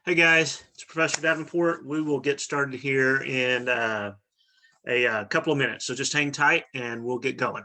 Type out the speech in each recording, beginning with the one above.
Hey guys, it's Professor Davenport. We will get started here in a couple of minutes. So just hang tight and we'll get going.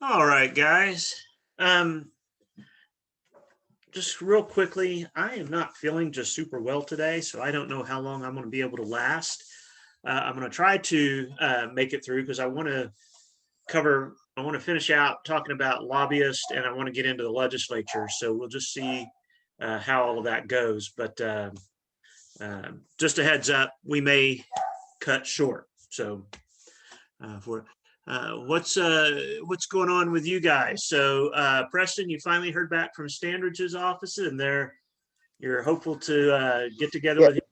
All right, guys. Um, just real quickly, I am not feeling just super well today, so I don't know how long I'm going to be able to last. I'm going to try to make it through because I want to finish out talking about lobbyists and I want to get into the legislature. So we'll just see how all of that goes. But just a heads up, we may cut short. So for what's going on with you guys? So Preston, you finally heard back from Standridge's office, and you're hopeful to get together Yeah, with him.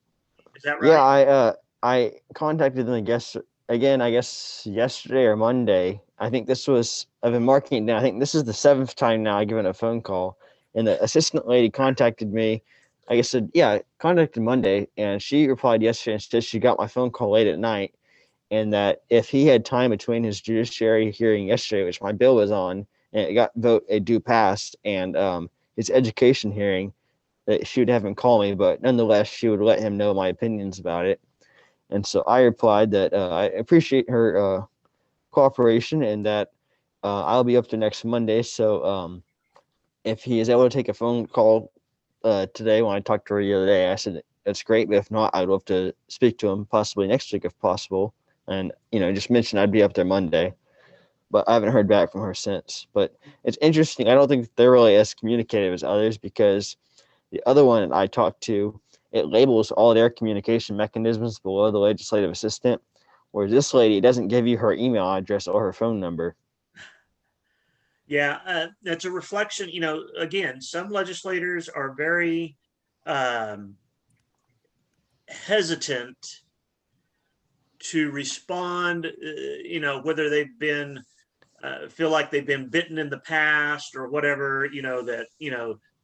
Is that yeah. right? I contacted them. I guess again. I guess yesterday or Monday. I think this was. I've been marking it down. I think this is the seventh time now I've given a phone call, and the assistant lady contacted me. I guess said yeah, contacted Monday, and she replied yesterday and said she got my phone call late at night, and that if he had time between his judiciary hearing yesterday, which my bill was on, and it got vote a due passed, and his education hearing, that she would have him call me, but nonetheless, she would let him know my opinions about it. And so I replied that I appreciate her cooperation and that I'll be up there next Monday. So if he is able to take a phone call today, when I talked to her the other day, I said that's great, but if not, I'd love to speak to him possibly next week if possible. And just mention I'd be up there Monday, but I haven't heard back from her since. But it's interesting. I don't think they're really as communicative as others because the other one I talked to, it labels all their communication mechanisms below the legislative assistant, whereas this lady doesn't give you her email address or her phone number. Yeah, that's a reflection. Again, some legislators are very um, hesitant to respond. Whether they've been feel like they've been bitten in the past or whatever.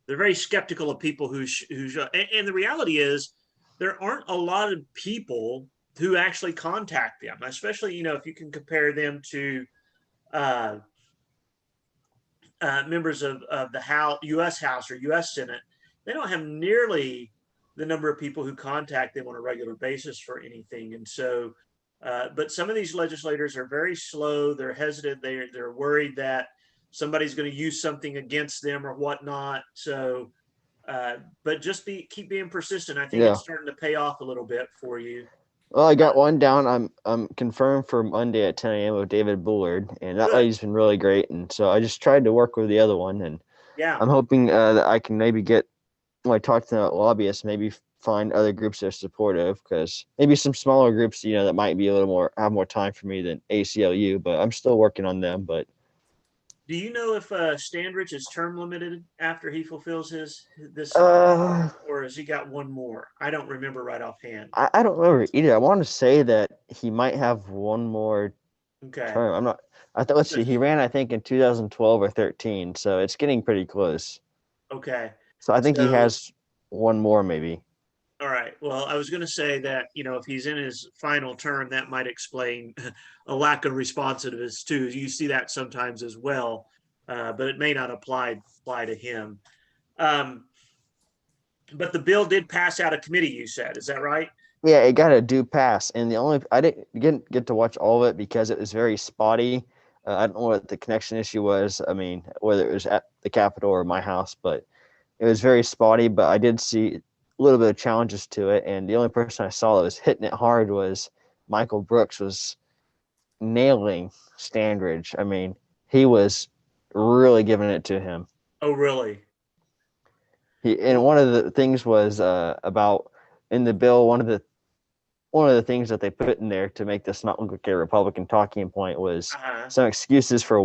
They're very skeptical of people and the reality is there aren't a lot of people who actually contact them, especially if you can compare them to uh, members of the U.S. House or U.S. Senate. They don't have nearly the number of people who contact them on a regular basis for anything. And so, but some of these legislators are very slow. They're hesitant. They're worried that somebody's going to use something against them or whatnot. So but just keep being persistent. I think Yeah. it's starting to pay off a little bit for you. Well, I got one down. I'm confirmed for Monday at 10 a.m. with David Bullard, and that Good. lady's been really great. And so I just tried to work with the other one, and Yeah. I'm hoping that I can maybe get, when I talk to the lobbyists, maybe find other groups that are supportive, because maybe some smaller groups, that might be a little more, have more time for me than ACLU, but I'm still working on them. But Do you know if Standridge is term limited after he fulfills this, uh, or has he got one more? I don't remember right offhand. I don't remember either. I want to say that he might have one more Okay. term. I'm not. I thought. Let's see. He ran, I think, in 2012 or 13, so it's getting pretty close. Okay. So I think he So, has one more, maybe. all right. Well, I was going to say that, if he's in his final term, that might explain a lack of responsiveness too. You see that sometimes as well, but it may not apply to him. Um, but the bill did pass out of committee, you said. Is that right? Yeah, it got a due pass, and I didn't get to watch all of it because it was very spotty. I don't know what the connection issue was. I mean, whether it was at the Capitol or my house, but it was very spotty. But I did see a little bit of challenges to it, and the only person I saw that was hitting it hard was Michael Brooks, was nailing Standridge. I mean, he was really giving it to him. Oh, really? And one of the things was about in the bill. One of the things that they put in there to make this not look like a Republican talking point was Uh-huh. some excuses for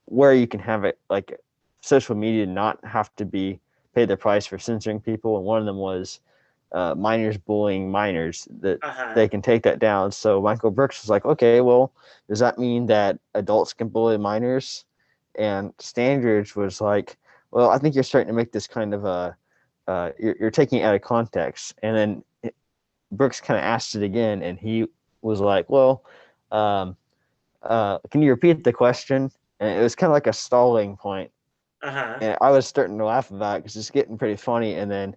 where you can have it, like social media not have to pay the price for censoring people, and one of them was minors bullying minors, that Uh-huh. they can take that down. So Michael Brooks was like, okay, well, does that mean that adults can bully minors? And Standridge was like, well, I think you're starting to make this kind of you're taking it out of context. And then Brooks kind of asked it again, and he was like, well, um, can you repeat the question? And it was kind of like a stalling point, Uh-huh. and I was starting to laugh about it because it's getting pretty funny. And then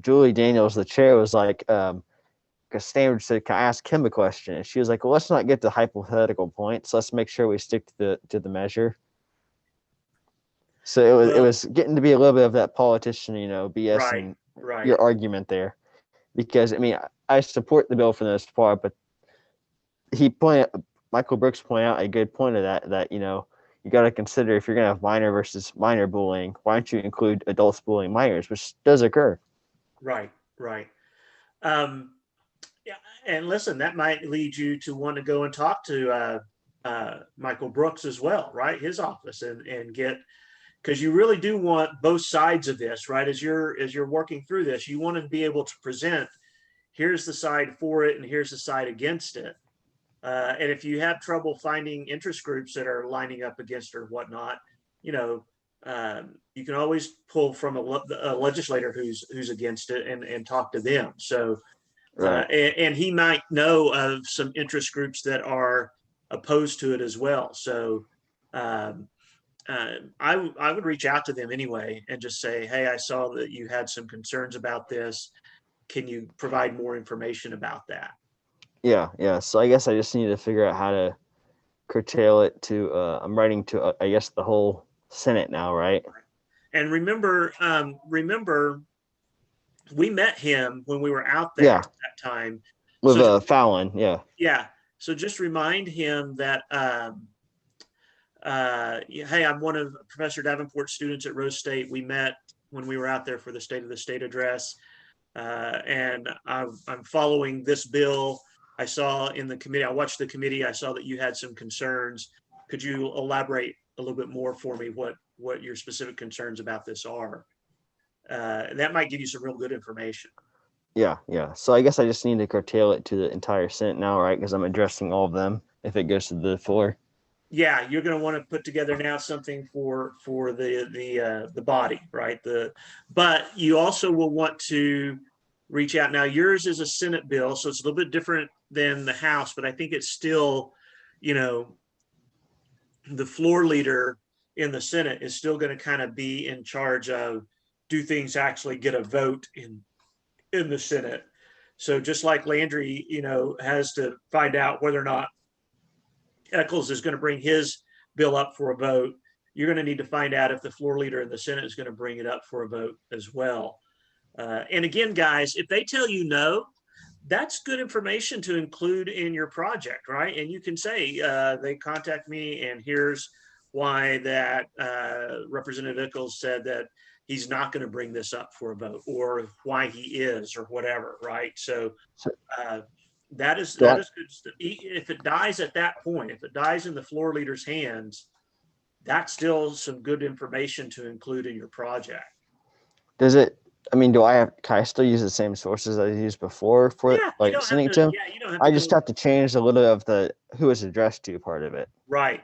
Julie Daniels, the chair, was like, because Standard said, "Can I ask him a question?" And she was like, "Well, let's not get to hypothetical points. Let's make sure we stick to the measure." So it Well, was getting to be a little bit of that politician, BS right, and right. your argument there, because I mean I support the bill for the most part, but he pointed Michael Brooks pointed out a good point of that you got to consider, if you're going to have minor versus minor bullying, why don't you include adults bullying minors, which does occur. Right, right. Um, yeah, and listen, that might lead you to want to go and talk to Michael Brooks as well, right? His office, and get, because you really do want both sides of this, right? As you're working through this, you want to be able to present, here's the side for it and here's the side against it. And if you have trouble finding interest groups that are lining up against or whatnot, you know, you can always pull from a legislator who's against it and talk to them. So, Right. and he might know of some interest groups that are opposed to it as well. So, um, I would reach out to them anyway and just say, hey, I saw that you had some concerns about this. Can you provide more information about that? Yeah. So I guess I just need to figure out how to curtail it to. I'm writing to I guess the whole Senate now, right? And remember, we met him when we were out there Yeah, that time. with So just, Fallon. Yeah. yeah, so just remind him that hey, I'm one of Professor Davenport's students at Rose State. We met when we were out there for the State of the State address, and I'm following this bill. I saw in the committee, I watched the committee. I saw that you had some concerns. Could you elaborate a little bit more for me what your specific concerns about this are? That might give you some real good information. Yeah. So I guess I just need to curtail it to the entire Senate now, right? Because I'm addressing all of them if it goes to the floor. Yeah, you're going to want to put together now something for the body, right? But you also will want to reach out. Now, yours is a Senate bill, so it's a little bit different than the House, but I think it's still, you know, the floor leader in the Senate is still going to kind of be in charge of, do things actually get a vote in the Senate? So just like Landry, has to find out whether or not Eccles is going to bring his bill up for a vote, you're going to need to find out if the floor leader in the Senate is going to bring it up for a vote as well. And again, guys, if they tell you no, that's good information to include in your project, right? And you can say, they contact me and here's why that Representative Eccles said that he's not going to bring this up for a vote, or why he is, or whatever, right? So that is good. If it dies at that point, if it dies in the floor leader's hands, that's still some good information to include in your project. Does it? I mean, can I still use the same sources I used before for sending to him? Yeah, you don't have I to just have to change a little of the who it's addressed to part of it. Right.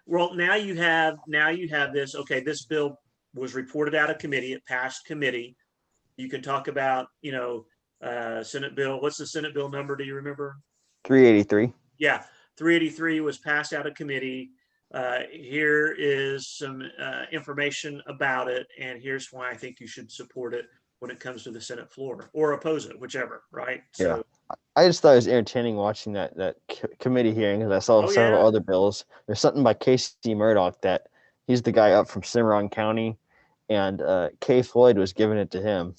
Well, now you have this. Okay, this bill was reported out of committee. It passed committee. You can talk about, Senate bill. What's the Senate bill number? Do you remember? 383. Yeah, 383 was passed out of committee. Here is some information about it, and here's why I think you should support it when it comes to the Senate floor, or oppose it, whichever, right? Yeah. I just thought it was entertaining watching that committee hearing, because I saw several other bills. There's something by Casey Murdoch that he's the guy up from Cimarron County, and Kay Floyd was giving it to him.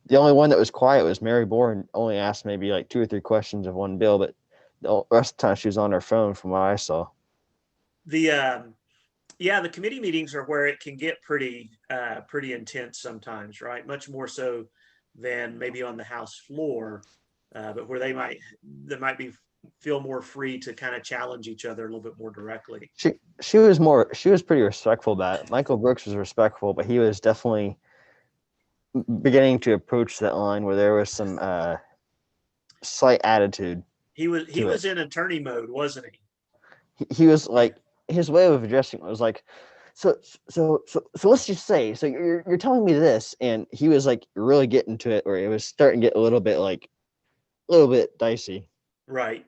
The only one that was quiet was Mary Bourne. Only asked maybe like 2 or 3 questions of one bill, but the rest of the time she was on her phone from what I saw. The committee meetings are where it can get pretty intense sometimes, right? Much more so than maybe on the House floor, but where they might feel more free to kind of challenge each other a little bit more directly. She was pretty respectful about it. Michael Brooks was respectful, but he was definitely beginning to approach that line where there was some slight attitude. He was in attorney mode, wasn't he? He was like, his way of addressing it was like, so let's just say, so you're telling me this, and he was like really getting to it, where it was starting to get a little bit dicey. Right.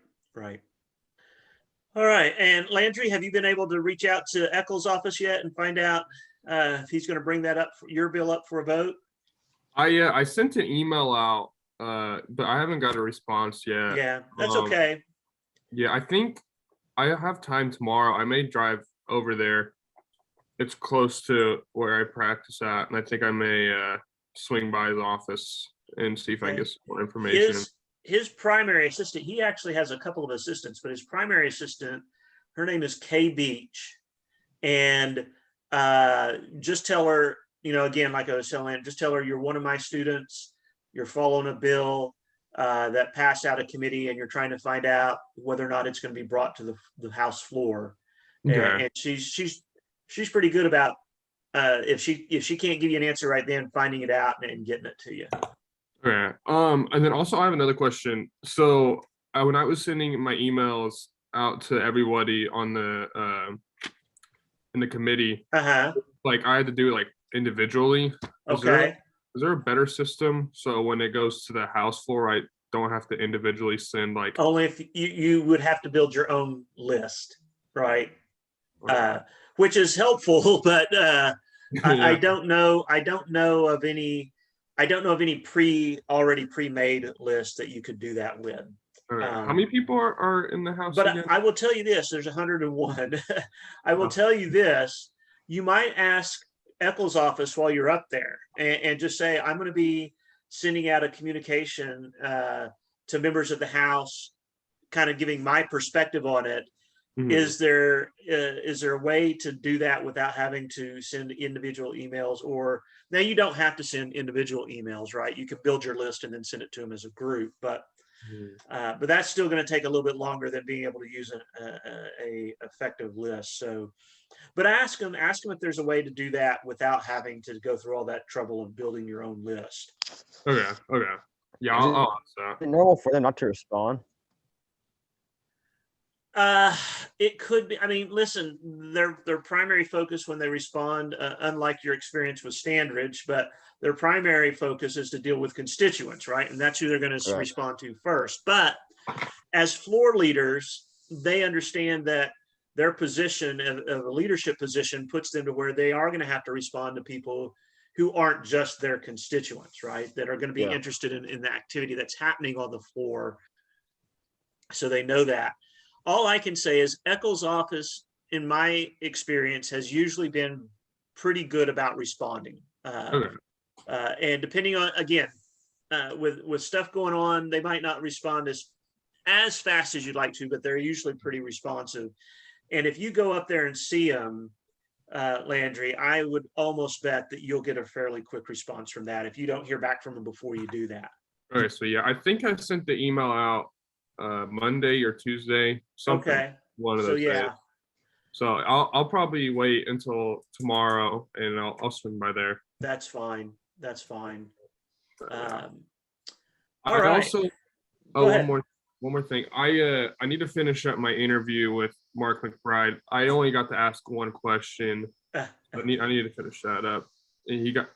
All right. And Landry, have you been able to reach out to Eccles' office yet and find out if he's going to bring that your bill up for a vote? I sent an email out, but I haven't got a response yet. Yeah, that's okay. Yeah, I think I have time tomorrow. I may drive over there. It's close to where I practice at, and I think I may swing by the office and see if I can get some more information. His primary assistant, he actually has a couple of assistants, but his primary assistant, her name is Kay Beach. And just tell her, again, like I was telling, just tell her you're one of my students, you're following a bill that passed out of committee, and you're trying to find out whether or not it's going to be brought to the House floor. Okay. And she's pretty good about if she can't give you an answer right then, finding it out and getting it to you. Okay. And then also I have another question. So when I was sending my emails out to everybody on the in the committee, like I had to do it like individually. Is there a better system so when it goes to the House floor, I don't have to individually send like? Only if you would have to build your own list, right? Which is helpful, but I don't know of any already pre-made list that you could do that with. How many people are in the House? But again? I will tell you this: there's 101. I will tell you this: you might ask Eccles' office while you're up there, and just say, "I'm going to be sending out a communication to members of the House, kind of giving my perspective on it. Mm-hmm. Is there a way to do that without having to send individual emails? Or now you don't have to send individual emails, right? You can build your list and then send it to them as a group, but that's still going to take a little bit longer than being able to use a effective list. So, but ask them if there's a way to do that without having to go through all that trouble of building your own list. Okay. Yeah, I'll ask that. Is it normal for them not to respond? It could be. I mean, listen, their primary focus when they respond, unlike your experience with Standridge, but their primary focus is to deal with constituents, right? And that's who they're going to respond to first. But as floor leaders, they understand that their position of a leadership position puts them to where they are going to have to respond to people who aren't just their constituents, right? That are going to be interested in the activity that's happening on the floor. So they know that. all I can say is Eccles' office, in my experience, has usually been pretty good about responding. Okay. And depending on, again, with stuff going on, they might not respond as fast as you'd like to, but they're usually pretty responsive. And if you go up there and see them, Landry, I would almost bet that you'll get a fairly quick response from that if you don't hear back from them before you do that. Okay, so yeah, I think I sent the email out Monday or Tuesday, something. Okay. One of those So yeah, days. So I'll probably wait until tomorrow, and I'll swing by there. that's fine. That's fine. I All right. also Go ahead. one more thing. I need to finish up my interview with Mark McBride. I only got to ask one question. I need to finish that up. And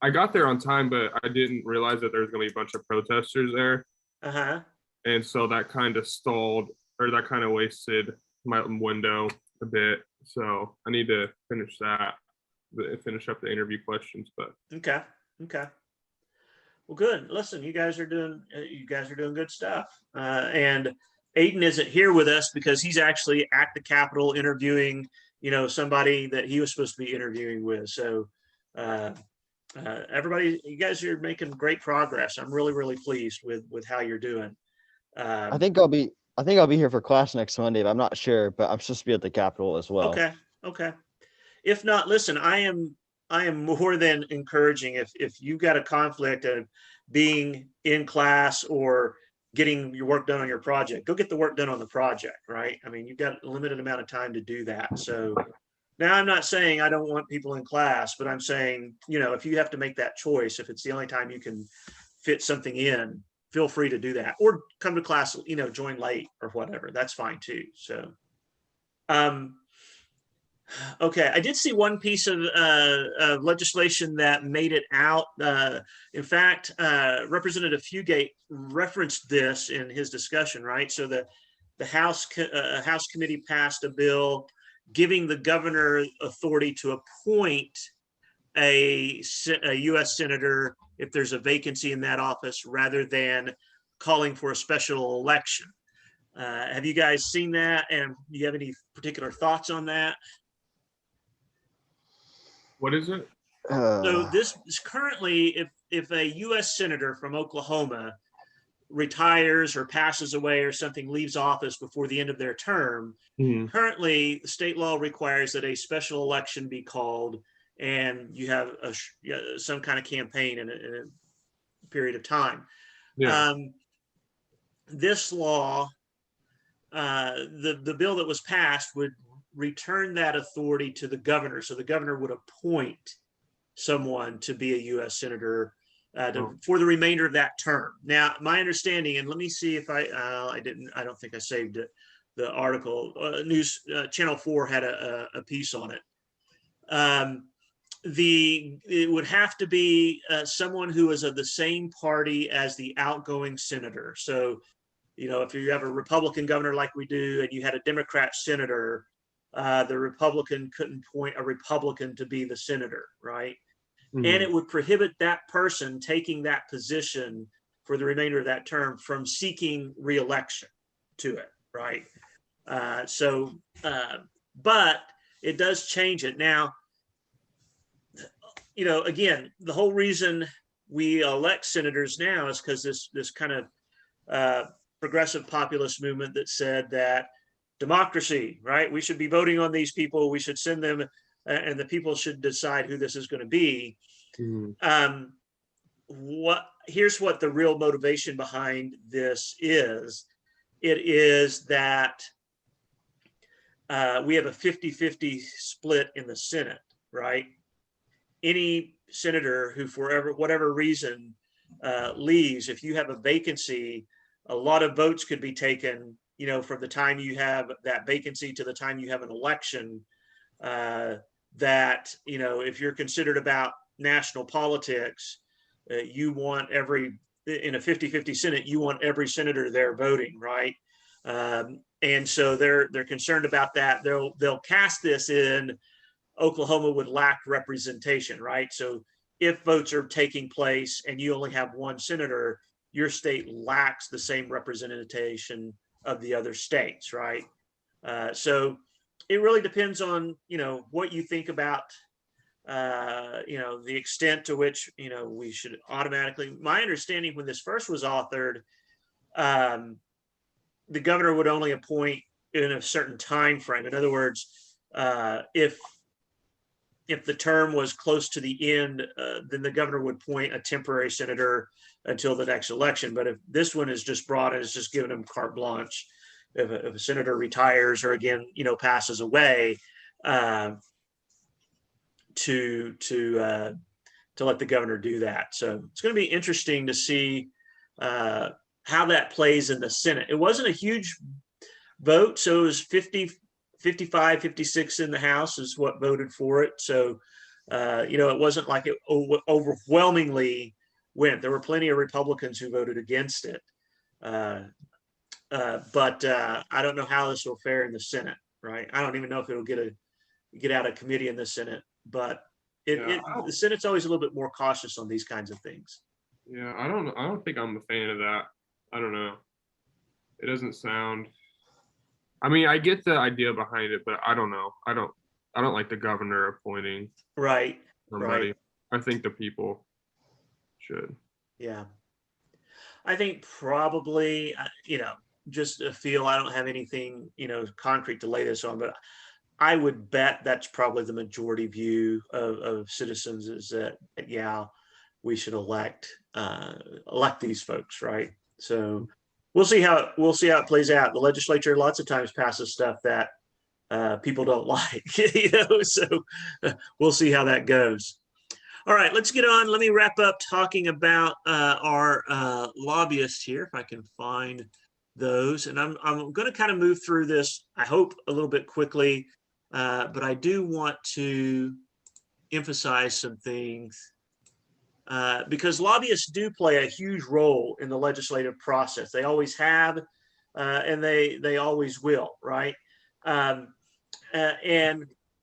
I got there on time, but I didn't realize that there was gonna be a bunch of protesters there. And so that kind of stalled, or that kind of wasted my window a bit. So I need to finish that, finish up the interview questions. But Okay. Well, good. Listen, you guys are doing good stuff. And Aiden isn't here with us because he's actually at the Capitol interviewing, somebody that he was supposed to be interviewing with. So everybody, you guys are making great progress. I'm really, really pleased with how you're doing. I think I'll be here for class next Monday, but I'm not sure. But I'm supposed to be at the Capitol as well. Okay. If not, listen, I am more than encouraging if you've got a conflict of being in class or getting your work done on your project, go get the work done on the project, right? I mean, you've got a limited amount of time to do that. So now I'm not saying I don't want people in class, but I'm saying, if you have to make that choice, if it's the only time you can fit something in, feel free to do that, or come to class, join late or whatever. That's fine too. So, okay, I did see one piece of legislation that made it out. In fact, Representative Fugate referenced this in his discussion, right? So the House committee passed a bill giving the governor authority to appoint a U.S. senator if there's a vacancy in that office, rather than calling for a special election. Have you guys seen that? And do you have any particular thoughts on that? what is it? So this is currently, if a U.S. senator from Oklahoma retires or passes away or something, leaves office before the end of their term, currently state law requires that a special election be called, and you have some kind of campaign in a period of time. Yeah. This law, the bill that was passed would return that authority to the governor. So the governor would appoint someone to be a U.S. senator for the remainder of that term. Now, my understanding, and let me see if I don't think I saved it. The article, News Channel 4 had a piece on it. It would have to be someone who is of the same party as the outgoing senator. So, if you have a Republican governor like we do, and you had a Democrat senator, the Republican couldn't appoint a Republican to be the senator, right? And it would prohibit that person taking that position for the remainder of that term from seeking re-election to it, right? But it does change it. Now, again, the whole reason we elect senators now is because this kind of progressive populist movement that said that democracy, right? We should be voting on these people. We should send them, and the people should decide who this is going to be. Here's what the real motivation behind this is. It is that we have a 50-50 split in the Senate, right? Any senator who, for whatever reason, leaves, if you have a vacancy, a lot of votes could be taken, from the time you have that vacancy to the time you have an election, that, if you're considered about national politics, you want in a 50-50 Senate, you want every senator there voting, right? And so they're concerned about that. They'll cast this in Oklahoma would lack representation, right? So if votes are taking place and you only have one senator, your state lacks the same representation of the other states, right? So it really depends on, what you think about, the extent to which, we should automatically, my understanding when this first was authored, the governor would only appoint in a certain time frame. In other words, if the term was close to the end, then the governor would appoint a temporary senator until the next election. But if this one is just broad and it's just giving them carte blanche, if a senator retires or again, passes away, to let the governor do that. So it's going to be interesting to see how that plays in the Senate. It wasn't a huge vote, so it was 50, 55, 56 in the House is what voted for it. So, it wasn't like it overwhelmingly went. There were plenty of Republicans who voted against it. But I don't know how this will fare in the Senate, right? I don't even know if it'll get out of committee in the Senate, but the Senate's always a little bit more cautious on these kinds of things. Yeah, I don't think I'm a fan of that. I don't know. It doesn't sound. I mean, I get the idea behind it, but I don't know. I don't like the governor appointing somebody. Right. I think the people should. Yeah. I think probably, just a feel. I don't have anything, concrete to lay this on, but I would bet that's probably the majority view of citizens is that, yeah, we should elect these folks, right? So we'll see how it plays out. The legislature lots of times passes stuff that people don't like, so we'll see how that goes. All right, let's get on. Let me wrap up talking about our lobbyists here, if I can find those. And I'm going to kind of move through this, I hope, a little bit quickly, but I do want to emphasize some things because lobbyists do play a huge role in the legislative process. They always have, and they always will, right? And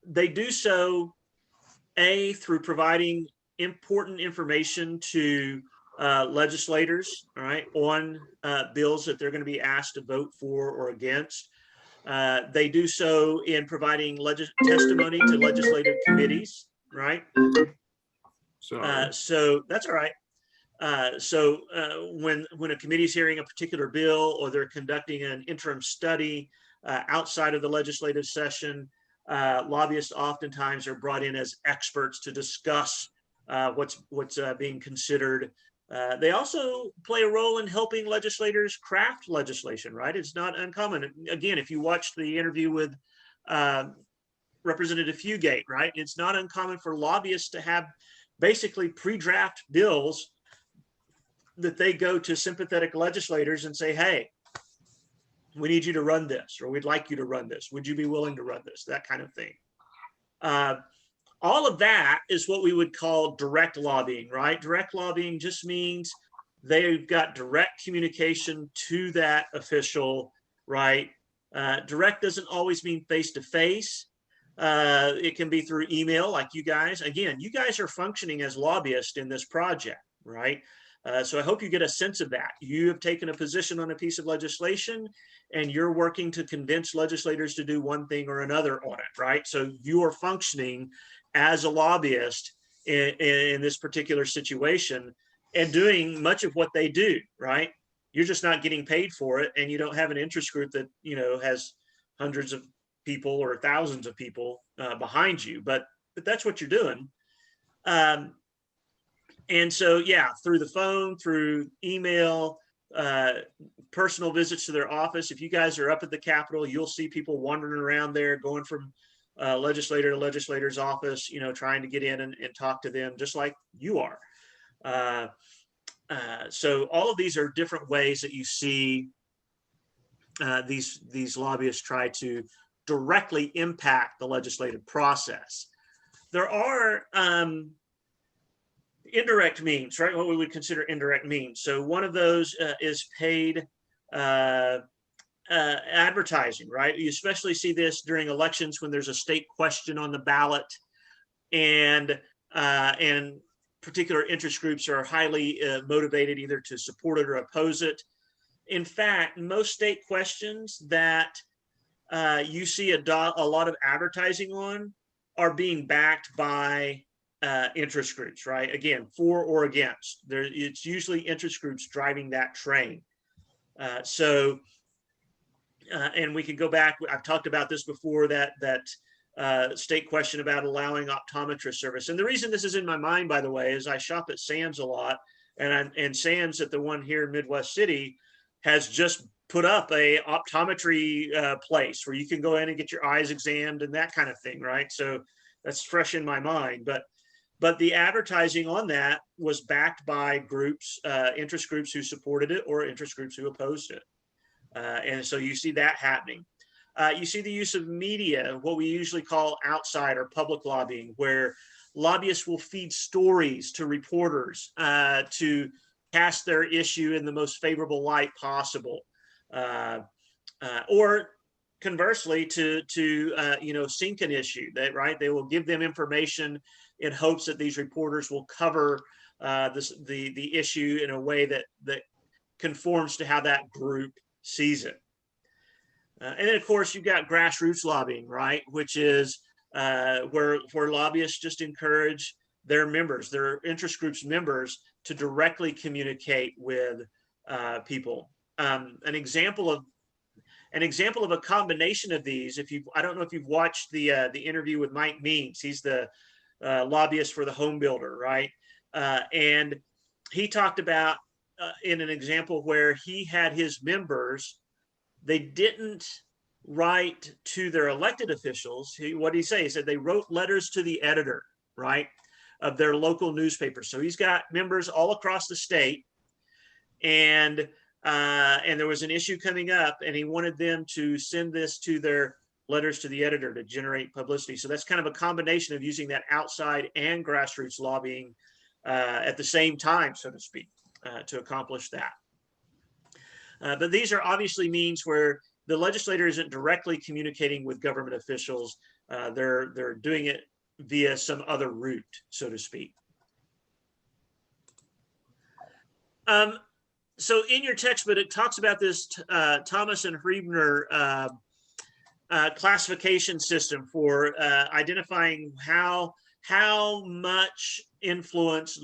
they do so, through providing important information to legislators, all right, on bills that they're going to be asked to vote for or against. They do so in providing testimony to legislative committees, right? So that's all right. So when a committee is hearing a particular bill or they're conducting an interim study outside of the legislative session, lobbyists oftentimes are brought in as experts to discuss what's being considered. They also play a role in helping legislators craft legislation, right? It's not uncommon. Again, if you watch the interview with Representative Fugate, right? It's not uncommon for lobbyists to have basically pre-draft bills that they go to sympathetic legislators and say, hey, we need you to run this, or we'd like you to run this. Would you be willing to run this? That kind of thing. All of that is what we would call direct lobbying, right? Direct lobbying just means they've got direct communication to that official, right? Direct doesn't always mean face-to-face. It can be through email, like you guys. Again, you guys are functioning as lobbyists in this project, right? So I hope you get a sense of that. You have taken a position on a piece of legislation and you're working to convince legislators to do one thing or another on it, right? So you are functioning as a lobbyist in this particular situation and doing much of what they do, right? You're just not getting paid for it, and you don't have an interest group that, has hundreds of people or thousands of people behind you, but that's what you're doing. And so, yeah, through the phone, through email, personal visits to their office. If you guys are up at the Capitol, you'll see people wandering around there, going from legislator to legislator's office, trying to get in and talk to them, just like you are. So all of these are different ways that you see these lobbyists try to directly impact the legislative process. There are indirect means, right? What we would consider indirect means. So one of those is paid advertising, right? You especially see this during elections when there's a state question on the ballot, and particular interest groups are highly motivated either to support it or oppose it. in fact, most state questions that you see a lot of advertising on are being backed by interest groups, right? Again, for or against. It's usually interest groups driving that train. And we can go back. I've talked about this before, that state question about allowing optometrist service. And the reason this is in my mind, by the way, is I shop at Sam's a lot, and Sam's, at the one here in Midwest City, has just put up a optometry place where you can go in and get your eyes examined and that kind of thing, right? So that's fresh in my mind. But the advertising on that was backed by groups, interest groups who supported it, or interest groups who opposed it. And so you see that happening. You see the use of media, what we usually call outside or public lobbying, where lobbyists will feed stories to reporters to cast their issue in the most favorable light possible, or conversely to sink an issue. That, right? They will give them information in hopes that these reporters will cover the issue in a way that conforms to how that group sees it. And then, of course, you've got grassroots lobbying, right? Which is where lobbyists just encourage their members, their interest groups members, to directly communicate with people. An example of a combination of these, I don't know if you've watched the interview with Mike Means. He's the lobbyist for the home builder, right? And he talked about in an example where he had his members, they didn't write to their elected officials. What did he say? He said they wrote letters to the editor, right, of their local newspaper. So he's got members all across the state, and there was an issue coming up, and he wanted them to send this to their letters to the editor to generate publicity. So that's kind of a combination of using that outside and grassroots lobbying at the same time, so to speak, to accomplish that. But these are obviously means where the legislator isn't directly communicating with government officials. They're doing it via some other route, so to speak. So in your textbook, it talks about this Thomas and Hrebner classification system for identifying how much influence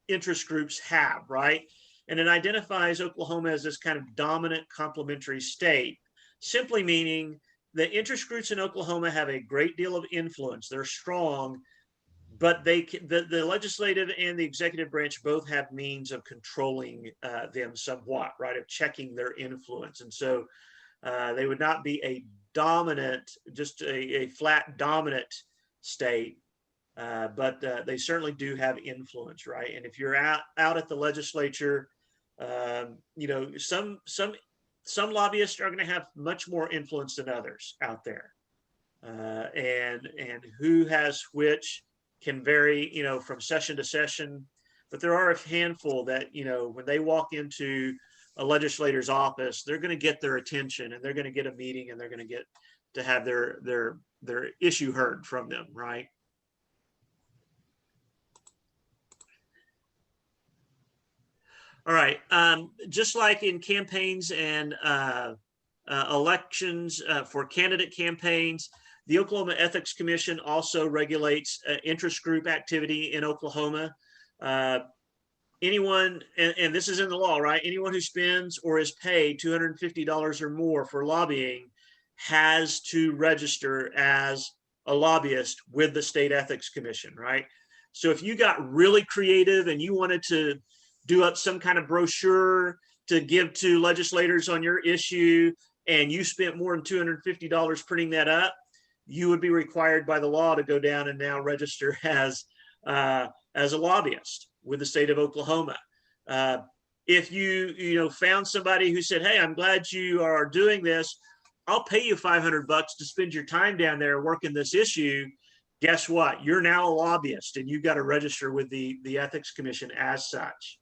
interest groups have, right? And it identifies Oklahoma as this kind of dominant complementary state, simply meaning the interest groups in Oklahoma have a great deal of influence. They're strong, but the legislative and the executive branch both have means of controlling them somewhat, right, of checking their influence. And so they would not be a dominant, just a flat dominant state, but they certainly do have influence, right? And if you're out at the legislature, some lobbyists are going to have much more influence than others out there, and who has which can vary, from session to session. But there are a handful that, when they walk into a legislator's office, they're going to get their attention, and they're going to get a meeting, and they're going to get to have their issue heard from them, right? All right. Just like in campaigns and elections for candidate campaigns, the Oklahoma Ethics Commission also regulates interest group activity in Oklahoma. Anyone, and this is in the law, right? Anyone who spends or is paid $250 or more for lobbying has to register as a lobbyist with the State Ethics Commission, right? So if you got really creative and you wanted to do up some kind of brochure to give to legislators on your issue, and you spent more than $250 printing that up, you would be required by the law to go down and now register as a lobbyist with the state of Oklahoma. If you found somebody who said, "Hey, I'm glad you are doing this. I'll pay you $500 to spend your time down there working this issue," guess what? You're now a lobbyist, and you've got to register with the Ethics Commission as such.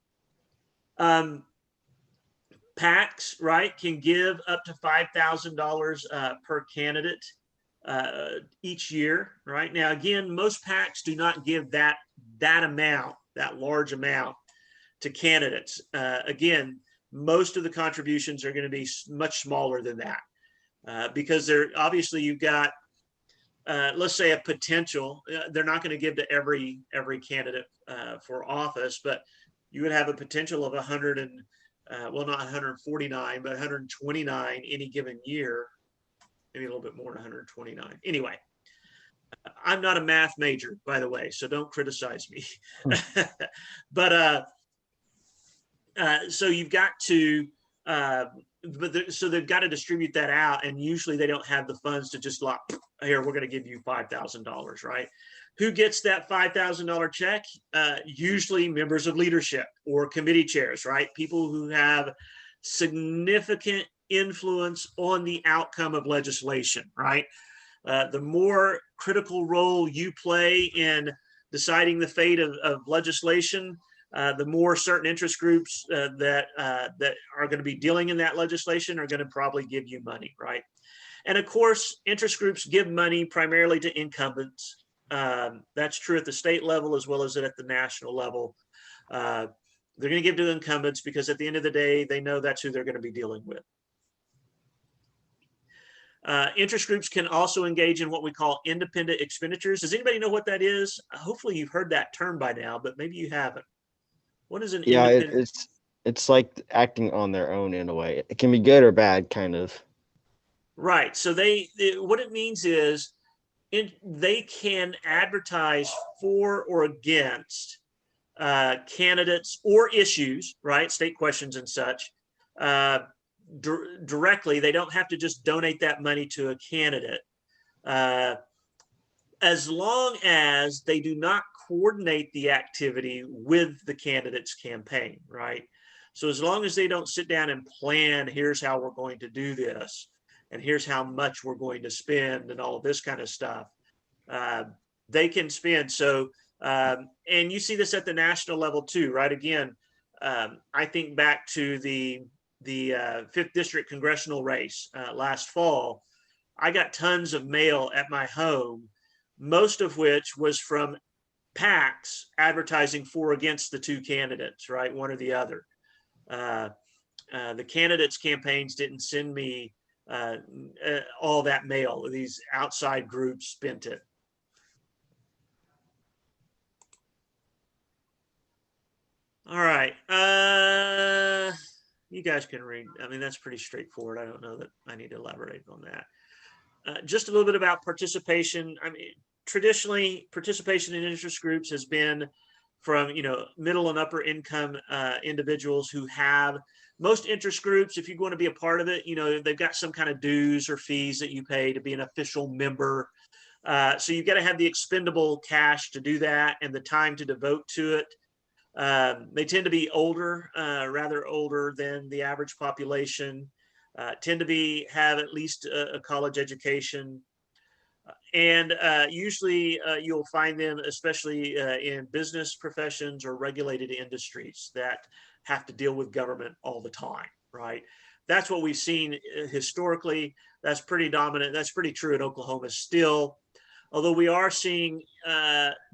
PACs, right, can give up to $5,000 per candidate each year, right? Now, again, most PACs do not give that amount, that large amount, to candidates. Again, most of the contributions are going to be much smaller than that, because they're obviously, you've got, let's say, a potential. They're not going to give to every candidate for office, but you would have a potential of 100 and well, not 149, but 129 any given year, maybe a little bit more than 129. Anyway, I'm not a math major, by the way, so don't criticize me. But so you've got to, so they've got to distribute that out, and usually they don't have the funds to just like, here, we're going to give you $5,000, right? Who gets that $5,000 check? Usually members of leadership or committee chairs, right? People who have significant influence on the outcome of legislation, right? The more critical role you play in deciding the fate of legislation, the more certain interest groups that are going to be dealing in that legislation are going to probably give you money, right? And of course, interest groups give money primarily to incumbents. That's true at the state level as well as at the national level. They're going to give to incumbents because at the end of the day, they know that's who they're going to be dealing with. Interest groups can also engage in what we call independent expenditures. Does anybody know what that is? Hopefully you've heard that term by now, but maybe you haven't. What is an independent? It's like acting on their own in a way. It can be good or bad, kind of. Right. So what it means is they can advertise for or against candidates or issues, right? State questions and such. Directly, they don't have to just donate that money to a candidate, as long as they do not coordinate the activity with the candidate's campaign, right? So as long as they don't sit down and plan, here's how we're going to do this, and here's how much we're going to spend, and all of this kind of stuff, they can spend. So, and you see this at the national level too, right? Again, I think back to the 5th District congressional race last fall. I got tons of mail at my home, most of which was from PACs advertising for or against the two candidates, right? One or the other. The candidates' campaigns didn't send me all that mail. These outside groups spent it. All right. You guys can read. I mean, that's pretty straightforward. I don't know that I need to elaborate on that. Just a little bit about participation. I mean, traditionally, participation in interest groups has been from, middle and upper income individuals who have. Most interest groups, if you want to be a part of it, they've got some kind of dues or fees that you pay to be an official member. So you've got to have the expendable cash to do that and the time to devote to it. They tend to be older, rather older than the average population, tend to have at least a college education. And usually you'll find them, especially in business professions or regulated industries that have to deal with government all the time, right? That's what we've seen historically. That's pretty dominant. That's pretty true in Oklahoma still. Although we are seeing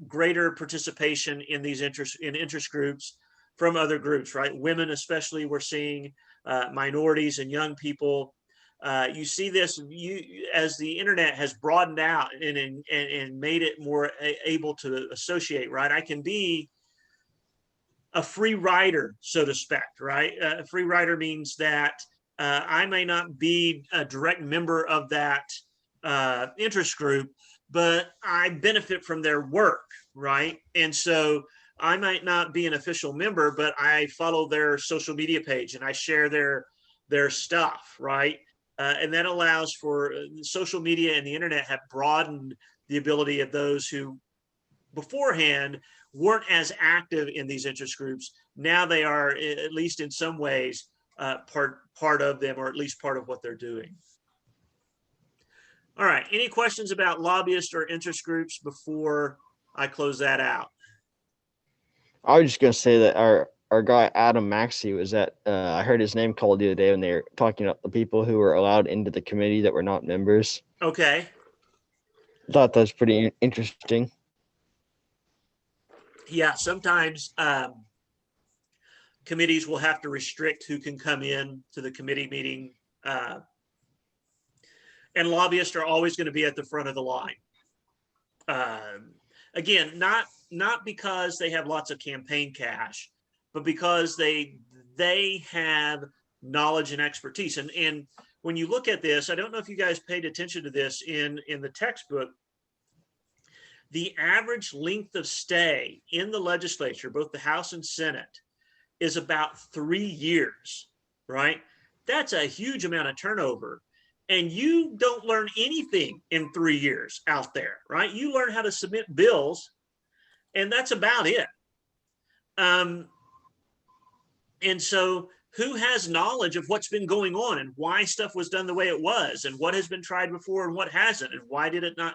greater participation in these interest groups from other groups, right? Women, especially, we're seeing minorities and young people. You see this as the internet has broadened out and made it more able to associate, right? I can be a free rider, so to speak, right? A free rider means that I may not be a direct member of that interest group, but I benefit from their work, right? And so I might not be an official member, but I follow their social media page and I share their stuff, right? And that allows for social media and the internet have broadened the ability of those who beforehand weren't as active in these interest groups. Now they are, at least in some ways, part of them, or at least part of what they're doing. All right, any questions about lobbyists or interest groups before I close that out? I was just going to say that our guy, Adam Maxey, was at, I heard his name called the other day when they were talking about the people who were allowed into the committee that were not members. Okay. I thought that was pretty interesting. Yeah, sometimes committees will have to restrict who can come in to the committee meeting. And lobbyists are always going to be at the front of the line. Again, not because they have lots of campaign cash, but because they have knowledge and expertise. And when you look at this, I don't know if you guys paid attention to this in the textbook, the average length of stay in the legislature, both the House and Senate, is about 3 years, right? That's a huge amount of turnover. And you don't learn anything in 3 years out there, right? You learn how to submit bills, and that's about it. And so who has knowledge of what's been going on and why stuff was done the way it was and what has been tried before and what hasn't and why did it not?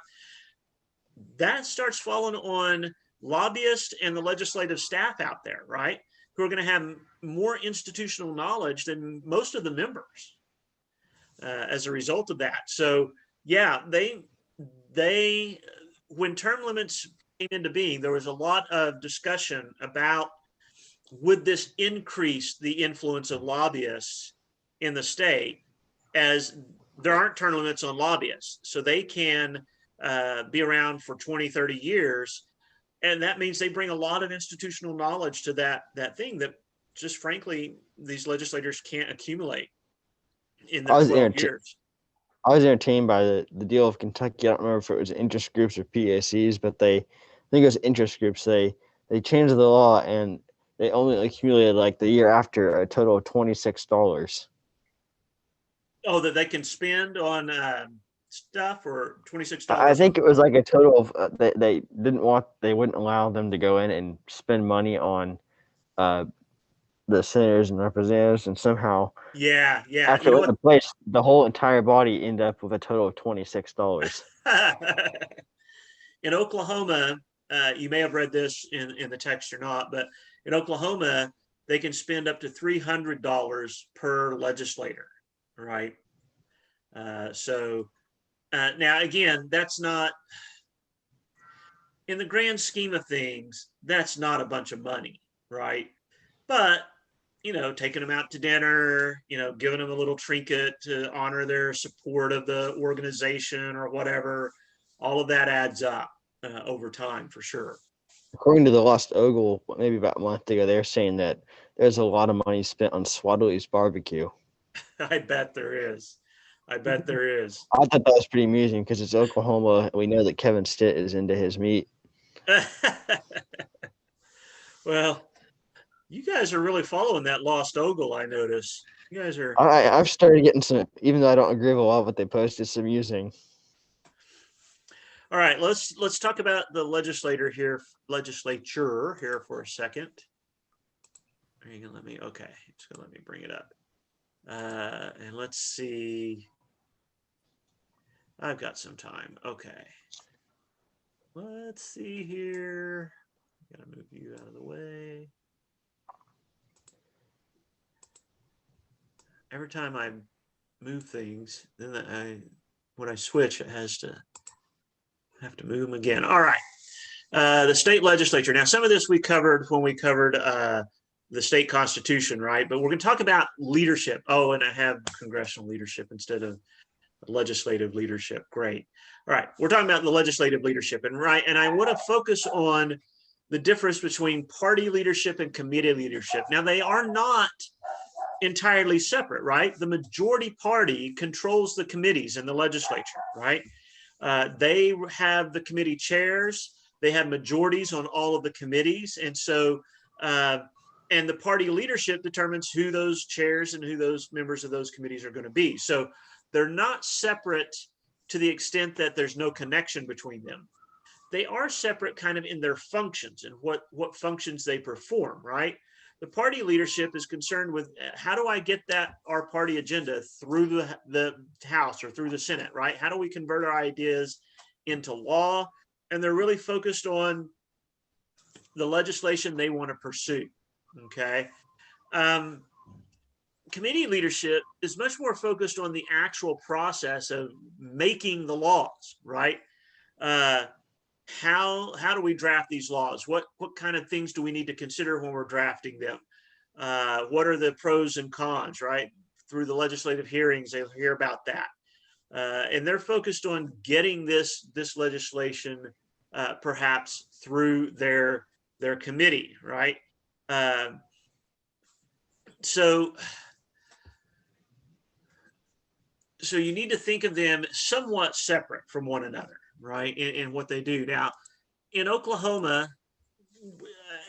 That starts falling on lobbyists and the legislative staff out there, right? Who are going to have more institutional knowledge than most of the members as a result of that. So yeah, they when term limits came into being, there was a lot of discussion about would this increase the influence of lobbyists in the state, as there aren't term limits on lobbyists. So they can be around for 20, 30 years. And that means they bring a lot of institutional knowledge to that thing that just frankly, these legislators can't accumulate in the 12 years. I was entertained by the deal of Kentucky. I don't remember if it was interest groups or PACs, but I think it was interest groups. They changed the law and they only accumulated like the year after a total of $26. Oh, that they can spend on stuff, or $26? I think it was like a total of they wouldn't allow them to go in and spend money on the senators and representatives, and somehow after it went in place, the whole entire body ended up with a total of $26. In Oklahoma, you may have read this in the text or not, but in Oklahoma, they can spend up to $300 per legislator, right? So now again, that's not, in the grand scheme of things, that's not a bunch of money, right? But, taking them out to dinner, giving them a little trinket to honor their support of the organization or whatever, all of that adds up over time for sure. According to the Lost Ogle, maybe about a month ago, they're saying that there's a lot of money spent on Swaddley's barbecue. I bet there is. I thought that was pretty amusing because it's Oklahoma. We know that Kevin Stitt is into his meat. Well, you guys are really following that Lost Ogle, I notice. You guys are. I've started getting some, even though I don't agree with a lot of what they post, it's amusing. All right, let's talk about the legislature here for a second. Are you gonna let me? Okay, it's gonna let me bring it up. And let's see. I've got some time. Okay. Let's see here. Gotta move you out of the way. Every time I move things, then when I switch, it have to move them again. All right. The state legislature. Now, some of this we covered when we covered the state constitution, right? But we're going to talk about leadership. Oh, and I have congressional leadership instead of legislative leadership. Great. All right. We're talking about the legislative leadership, and I want to focus on the difference between party leadership and committee leadership. Now, they are not entirely separate, right? The majority party controls the committees in the legislature, right? They have the committee chairs. They have majorities on all of the committees. And so, and the party leadership determines who those chairs and who those members of those committees are going to be. So they're not separate to the extent that there's no connection between them. They are separate kind of in their functions and what functions they perform, right? The party leadership is concerned with how do I get our party agenda through the House or through the Senate, right? How do we convert our ideas into law? And they're really focused on the legislation they want to pursue, okay? Committee leadership is much more focused on the actual process of making the laws, right? How do we draft these laws? What kind of things do we need to consider when we're drafting them? What are the pros and cons, right? Through the legislative hearings, they'll hear about that. And they're focused on getting this legislation perhaps through their committee, right? So you need to think of them somewhat separate from one another, right? In what they do. Now, in Oklahoma,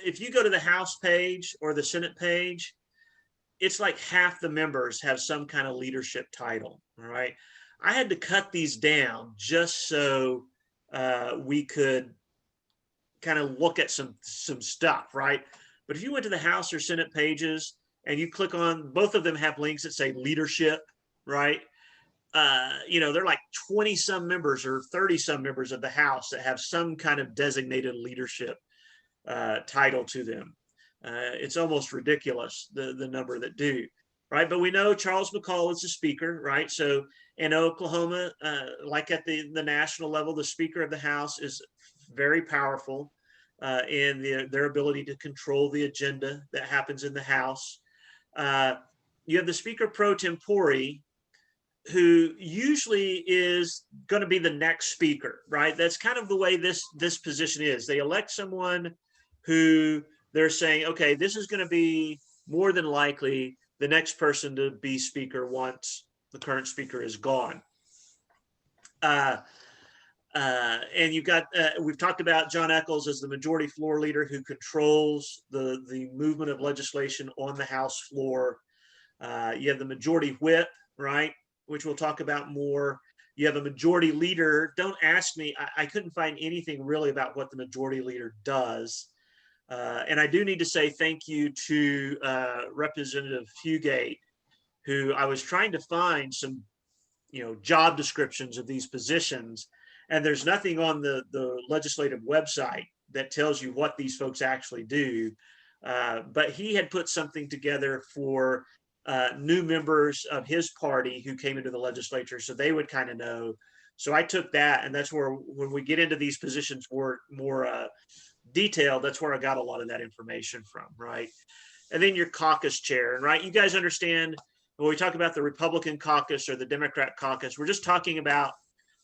if you go to the House page or the Senate page, it's like half the members have some kind of leadership title, all right? I had to cut these down just so we could kind of look at some stuff, right? But if you went to the House or Senate pages and you click on, both of them have links that say leadership, right? They're like 20 some members or 30 some members of the House that have some kind of designated leadership title to them. It's almost ridiculous, the number that do, right? But we know Charles McCall is the speaker, right? So in Oklahoma, like at the national level, the Speaker of the House is very powerful in their ability to control the agenda that happens in the House. You have the Speaker pro tempore, who usually is going to be the next speaker, right? That's kind of the way this position is. They elect someone who they're saying, okay, this is going to be more than likely the next person to be speaker once the current speaker is gone. And you've got, we've talked about John Echols as the majority floor leader who controls the movement of legislation on the House floor. You have the majority whip, right, which we'll talk about more. You have a majority leader. Don't ask me, I couldn't find anything really about what the majority leader does. And I do need to say thank you to Representative Fugate, who I was trying to find some, job descriptions of these positions, and there's nothing on the legislative website that tells you what these folks actually do. But he had put something together for new members of his party who came into the legislature, so they would kind of know. So I took that, and that's where, when we get into these positions more detailed, that's where I got a lot of that information from, right? And then your caucus chair, and right, you guys understand when we talk about the Republican caucus or the Democrat caucus, we're just talking about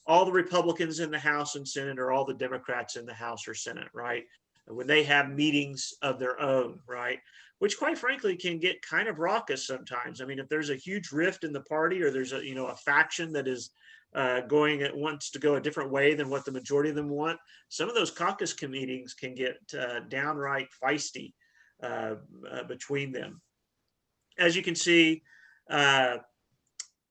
all the Republicans in the House and Senate, or all the Democrats in the House or Senate, right? When they have meetings of their own, right? Which quite frankly can get kind of raucous sometimes. I mean, if there's a huge rift in the party, or there's a faction that is wants to go a different way than what the majority of them want, some of those caucus meetings can get downright feisty between them. As you can see,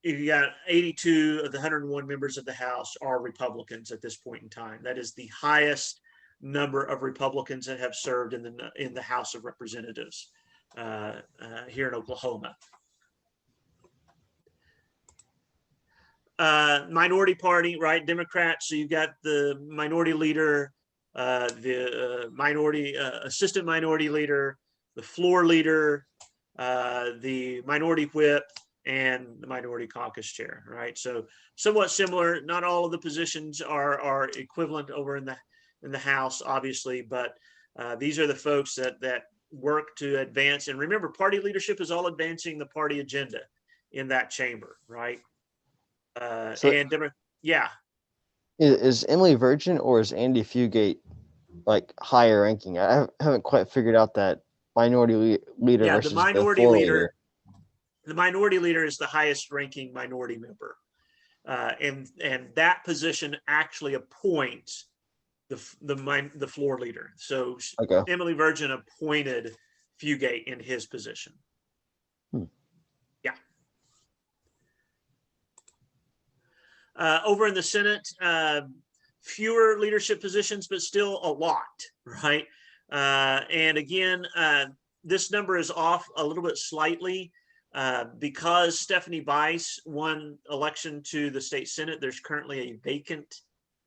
you got 82 of the 101 members of the House are Republicans at this point in time. That is the highest number of Republicans that have served in the House of Representatives here in Oklahoma. Minority party, right? Democrats. So you've got the minority leader, the minority assistant minority leader, the floor leader, the minority whip, and the minority caucus chair, right? So somewhat similar. Not all of the positions are equivalent over in the House, obviously, but these are the folks that work to advance. And remember, party leadership is all advancing the party agenda in that chamber, right? Yeah. Is Emily Virgin or is Andy Fugate like higher ranking? I haven't quite figured out that minority leader versus the minority leader. The minority leader is the highest ranking minority member. And that position actually appoints the floor leader. So okay. Emily Virgin appointed Fugate in his position. Yeah. Over in the Senate, fewer leadership positions, but still a lot, right? And again, this number is off a little bit slightly because Stephanie Bice won election to the state Senate. There's currently a vacant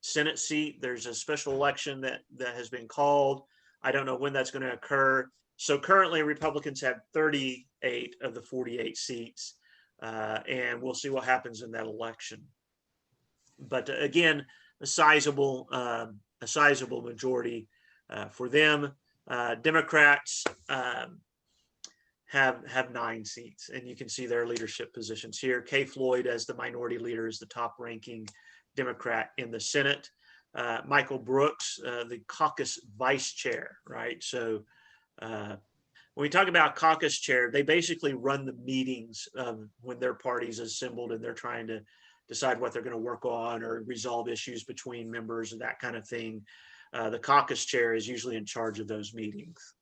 Senate seat. There's a special election that has been called. I don't know when that's going to occur. So currently Republicans have 38 of the 48 seats, and we'll see what happens in that election. But again, a sizable majority for them. Democrats, have 9 seats, and you can see their leadership positions here. Kay Floyd, as the minority leader, is the top ranking Democrat in the Senate. Michael Brooks, the caucus vice chair, right? So when we talk about caucus chair, they basically run the meetings when their party's assembled and they're trying to decide what they're going to work on or resolve issues between members and that kind of thing. The caucus chair is usually in charge of those meetings.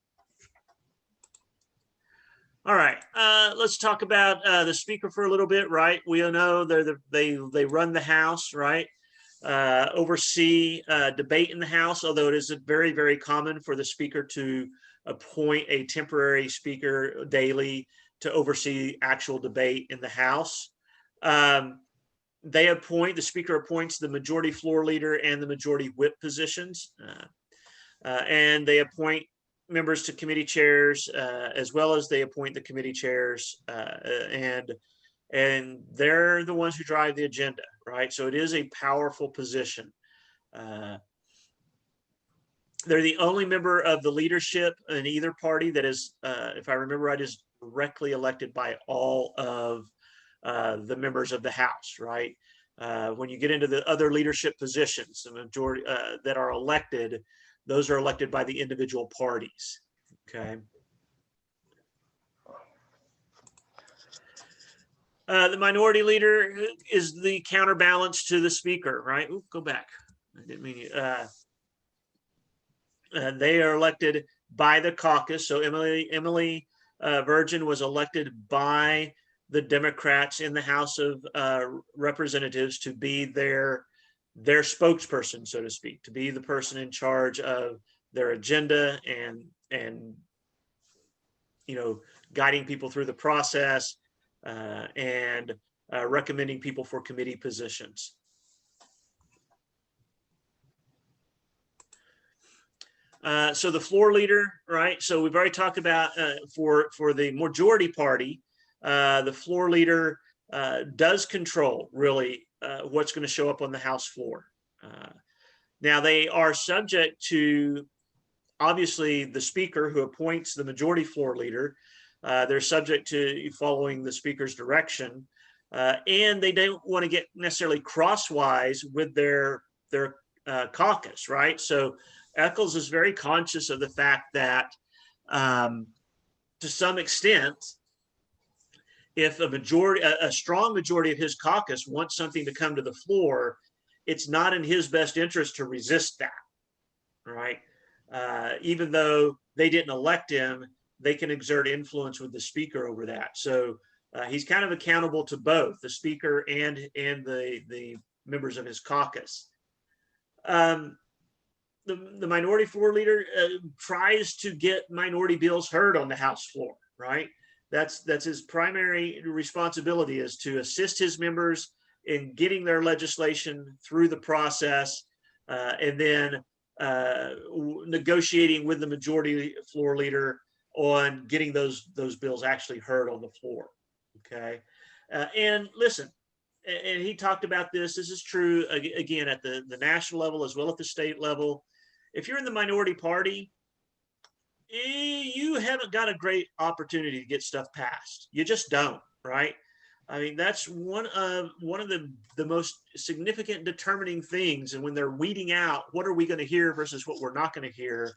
All right, let's talk about the speaker for a little bit, right? We all know they run the House, right? Oversee debate in the House, although it is very, very common for the speaker to appoint a temporary speaker daily to oversee actual debate in the House. The speaker appoints the majority floor leader and the majority whip positions, and they appoint members to committee chairs, as well as they appoint the committee chairs, and they're the ones who drive the agenda, right? So it is a powerful position. They're the only member of the leadership in either party that is, if I remember right, is directly elected by all of the members of the House, right? When you get into the other leadership positions, the majority that are elected, those are elected by the individual parties, okay? The minority leader is the counterbalance to the speaker, right? Ooh, go back. I didn't mean they are elected by the caucus. So Emily Virgin was elected by the Democrats in the House of Representatives to be their spokesperson, so to speak, to be the person in charge of their agenda and guiding people through the process and recommending people for committee positions. So the floor leader, right? So we've already talked about for the majority party, the floor leader does control really what's going to show up on the House floor. Now they are subject to, obviously, the speaker who appoints the majority floor leader. They're subject to following the speaker's direction, and they don't want to get necessarily crosswise with their caucus, right? So Eccles is very conscious of the fact that, to some extent, if a strong majority of his caucus wants something to come to the floor, it's not in his best interest to resist that, right? Even though they didn't elect him, they can exert influence with the speaker over that. So he's kind of accountable to both the speaker and the members of his caucus. The minority floor leader tries to get minority bills heard on the House floor, right? That's his primary responsibility, is to assist his members in getting their legislation through the process, and then negotiating with the majority floor leader on getting those bills actually heard on the floor. Okay, and listen, and he talked about this. This is true again at the national level as well at the state level. If you're in the minority party, you haven't got a great opportunity to get stuff passed. You just don't, right? I mean, that's one of the most significant determining things. And when they're weeding out what are we going to hear versus what we're not going to hear,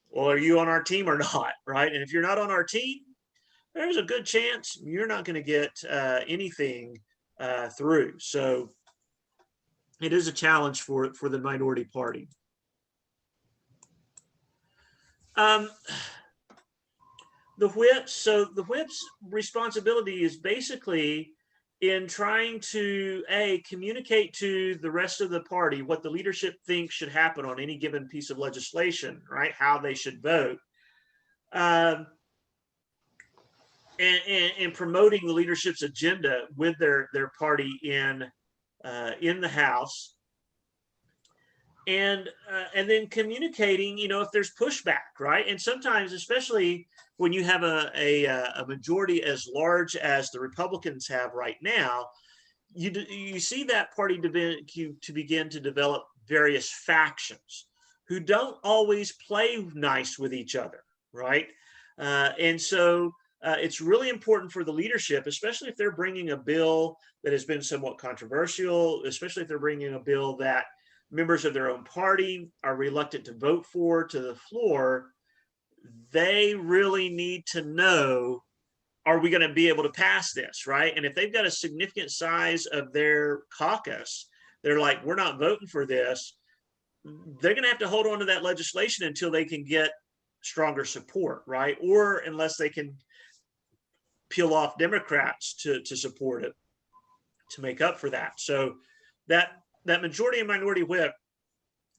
well, are you on our team or not, right? And if you're not on our team, there's a good chance you're not going to get anything through. So it is a challenge for the minority party. The whips. So the whip's responsibility is basically in trying to communicate to the rest of the party what the leadership thinks should happen on any given piece of legislation, right? How they should vote, and promoting the leadership's agenda with their party in the House. And then communicating, if there's pushback, right? And sometimes, especially when you have a majority as large as the Republicans have right now, you see that party to begin to develop various factions who don't always play nice with each other, right? And so it's really important for the leadership, especially if they're bringing a bill that has been somewhat controversial, especially if they're bringing a bill that members of their own party are reluctant to vote for to the floor. They really need to know, are we going to be able to pass this, right? And if they've got a significant size of their caucus, they're like, we're not voting for this. They're going to have to hold on to that legislation until they can get stronger support, right? Or unless they can peel off Democrats to support it, to make up for that. So that majority and minority whip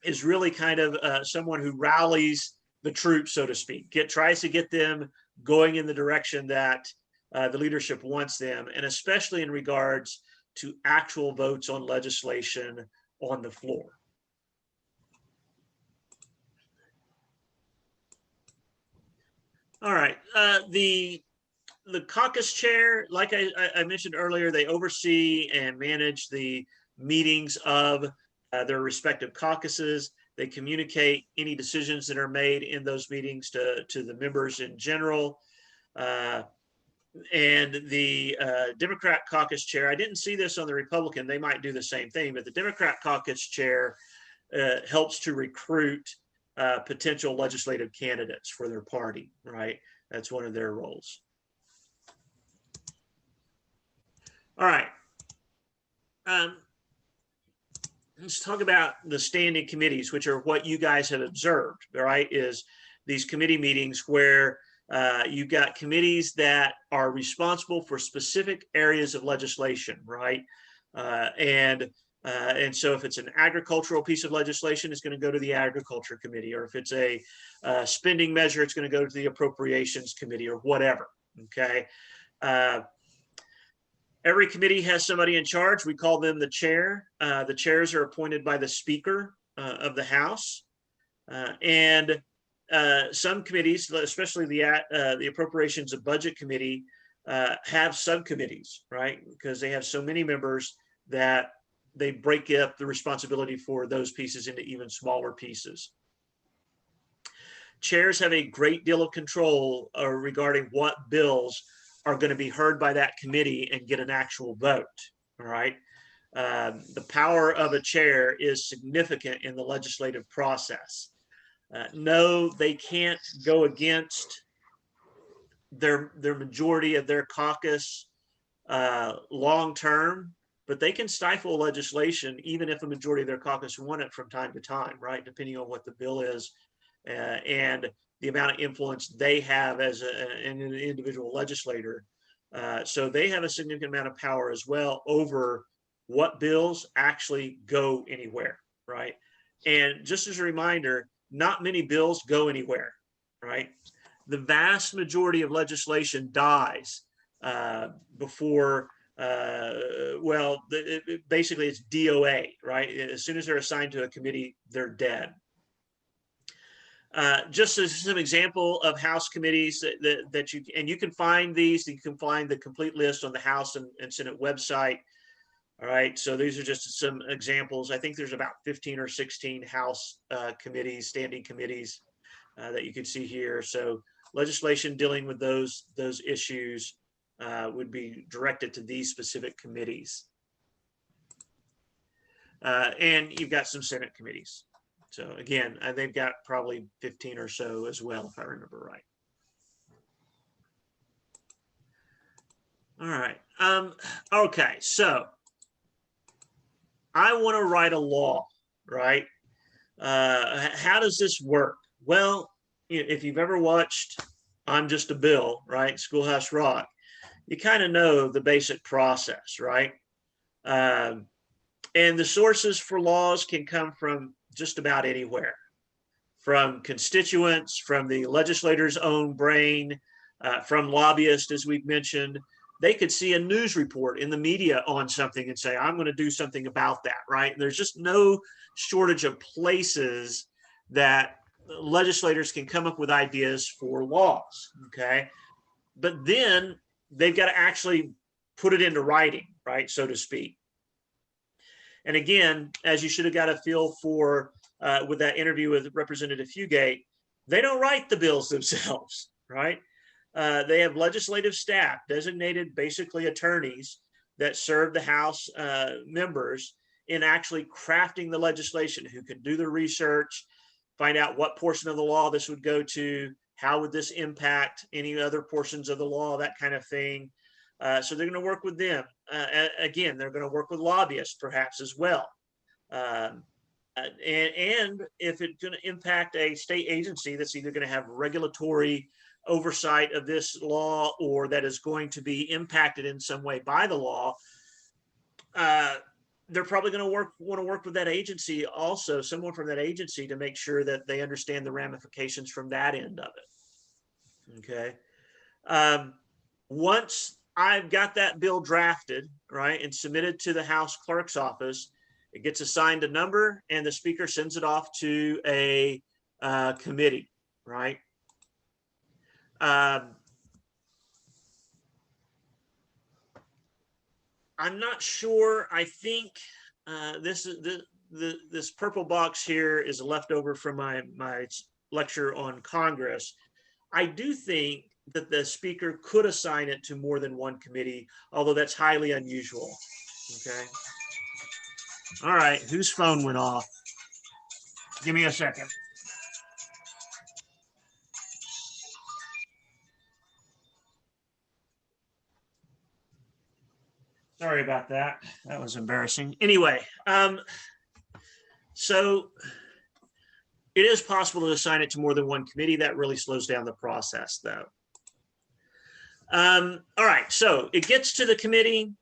is really kind of someone who rallies the troops, so to speak, tries to get them going in the direction that the leadership wants them, and especially in regards to actual votes on legislation on the floor. All right, the caucus chair, like I mentioned earlier, they oversee and manage the meetings of their respective caucuses. They communicate any decisions that are made in those meetings to the members in general. And the Democrat caucus chair, I didn't see this on the Republican, they might do the same thing, but the Democrat caucus chair helps to recruit potential legislative candidates for their party, right? That's one of their roles. All right. Let's talk about the standing committees, which are what you guys have observed, right? Is these committee meetings where you've got committees that are responsible for specific areas of legislation, right? And so if it's an agricultural piece of legislation, it's going to go to the Agriculture Committee, or if it's a spending measure, it's going to go to the Appropriations Committee or whatever, okay? Every committee has somebody in charge. We call them the chair. The chairs are appointed by the Speaker of the House. And some committees, especially the Appropriations and Budget Committee, have subcommittees, right? Because they have so many members that they break up the responsibility for those pieces into even smaller pieces. Chairs have a great deal of control regarding what bills are going to be heard by that committee and get an actual vote, all right? The power of a chair is significant in the legislative process. No, they can't go against their majority of their caucus long term, but they can stifle legislation even if a majority of their caucus want it from time to time, right? Depending on what the bill is and the amount of influence they have as an individual legislator. So they have a significant amount of power as well over what bills actually go anywhere, right? And just as a reminder, not many bills go anywhere, right? The vast majority of legislation dies before, basically it's DOA, right? As soon as they're assigned to a committee, they're dead. Just as some example of House committees that you can find these, you can find the complete list on the House and Senate website. All right, so these are just some examples. I think there's about 15 or 16 House committees, standing committees that you can see here. So legislation dealing with those issues would be directed to these specific committees. And you've got some Senate committees. So again, they've got probably 15 or so as well, if I remember right. All right. Okay, so I want to write a law, right? How does this work? Well, if you've ever watched I'm Just a Bill, right? Schoolhouse Rock, you kind of know the basic process, right? And the sources for laws can come from just about anywhere, from constituents, from the legislator's own brain, from lobbyists, as we've mentioned. They could see a news report in the media on something and say, I'm going to do something about that, right? There's just no shortage of places that legislators can come up with ideas for laws, okay? But then they've got to actually put it into writing, right, so to speak. And again, as you should have got a feel for with that interview with Representative Fugate, they don't write the bills themselves, right? They have legislative staff, designated basically attorneys that serve the House members in actually crafting the legislation, who can do the research, find out what portion of the law this would go to, how would this impact any other portions of the law, that kind of thing. So they're going to work with them. Again, they're going to work with lobbyists perhaps as well. And if it's going to impact a state agency that's either going to have regulatory oversight of this law or that is going to be impacted in some way by the law, they're probably going to want to work with that agency also, someone from that agency, to make sure that they understand the ramifications from that end of it. Okay. Once I've got that bill drafted, right, and submitted to the House Clerk's office, it gets assigned a number and the speaker sends it off to a committee, right? I'm not sure. I think this is this purple box here is a leftover from my lecture on Congress. I do think that the speaker could assign it to more than one committee, although that's highly unusual. Okay. All right. Whose phone went off? Give me a second. Sorry about that. That was embarrassing. Anyway, so it is possible to assign it to more than one committee. That really slows down the process, though. All right, so it gets to the committee.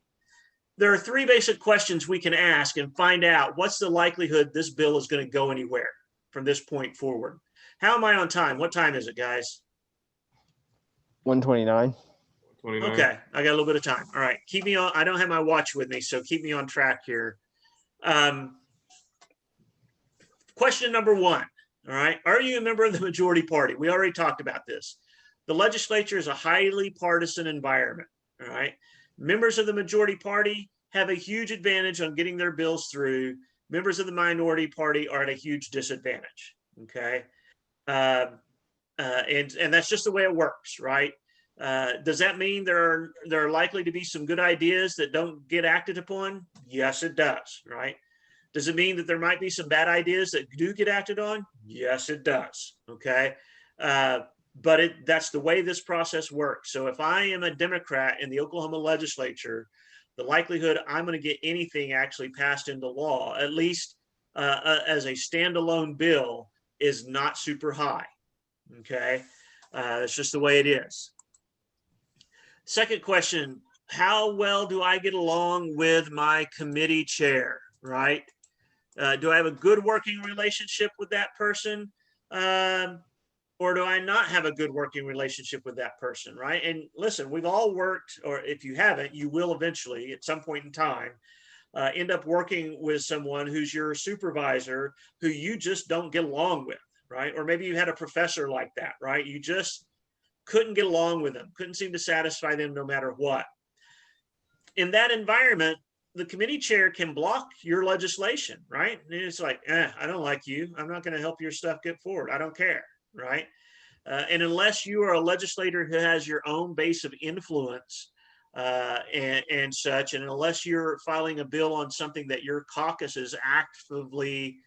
There are three basic questions we can ask and find out what's the likelihood this bill is going to go anywhere from this point forward. How am I on time? What time is it, guys? 1:29. Okay, I got a little bit of time. All right, keep me on. I don't have my watch with me, so keep me on track here. Question number one. All right, are you a member of the majority party? We already talked about this. The legislature is a highly partisan environment. All right, members of the majority party have a huge advantage on getting their bills through. Members of the minority party are at a huge disadvantage. Okay, and that's just the way it works, right? Does that mean there are likely to be some good ideas that don't get acted upon? Yes, it does, right? Does it mean that there might be some bad ideas that do get acted on? Yes, it does, okay? But that's the way this process works. So if I am a Democrat in the Oklahoma legislature, the likelihood I'm going to get anything actually passed into law, at least as a standalone bill, is not super high, okay? It's just the way it is. Second question, how well do I get along with my committee chair, right? Do I have a good working relationship with that person? Or do I not have a good working relationship with that person, right? And listen, we've all worked, or if you haven't, you will eventually at some point in time end up working with someone who's your supervisor who you just don't get along with, right? Or maybe you had a professor like that, right? You just couldn't get along with them, couldn't seem to satisfy them no matter what. In that environment, the committee chair can block your legislation, right? And it's like, I don't like you. I'm not going to help your stuff get forward. I don't care, right? And unless you are a legislator who has your own base of influence and such, and unless you're filing a bill on something that your caucus is actively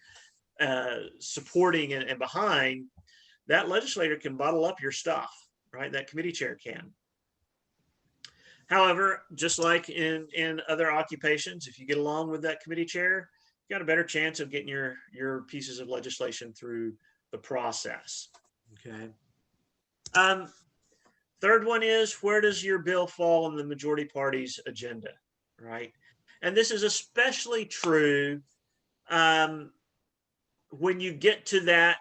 supporting and behind, that legislator can bottle up your stuff, right? That committee chair can. However, just like in other occupations, if you get along with that committee chair, you got a better chance of getting your pieces of legislation through the process. Okay. Third one is, where does your bill fall on the majority party's agenda, right? And this is especially true when you get to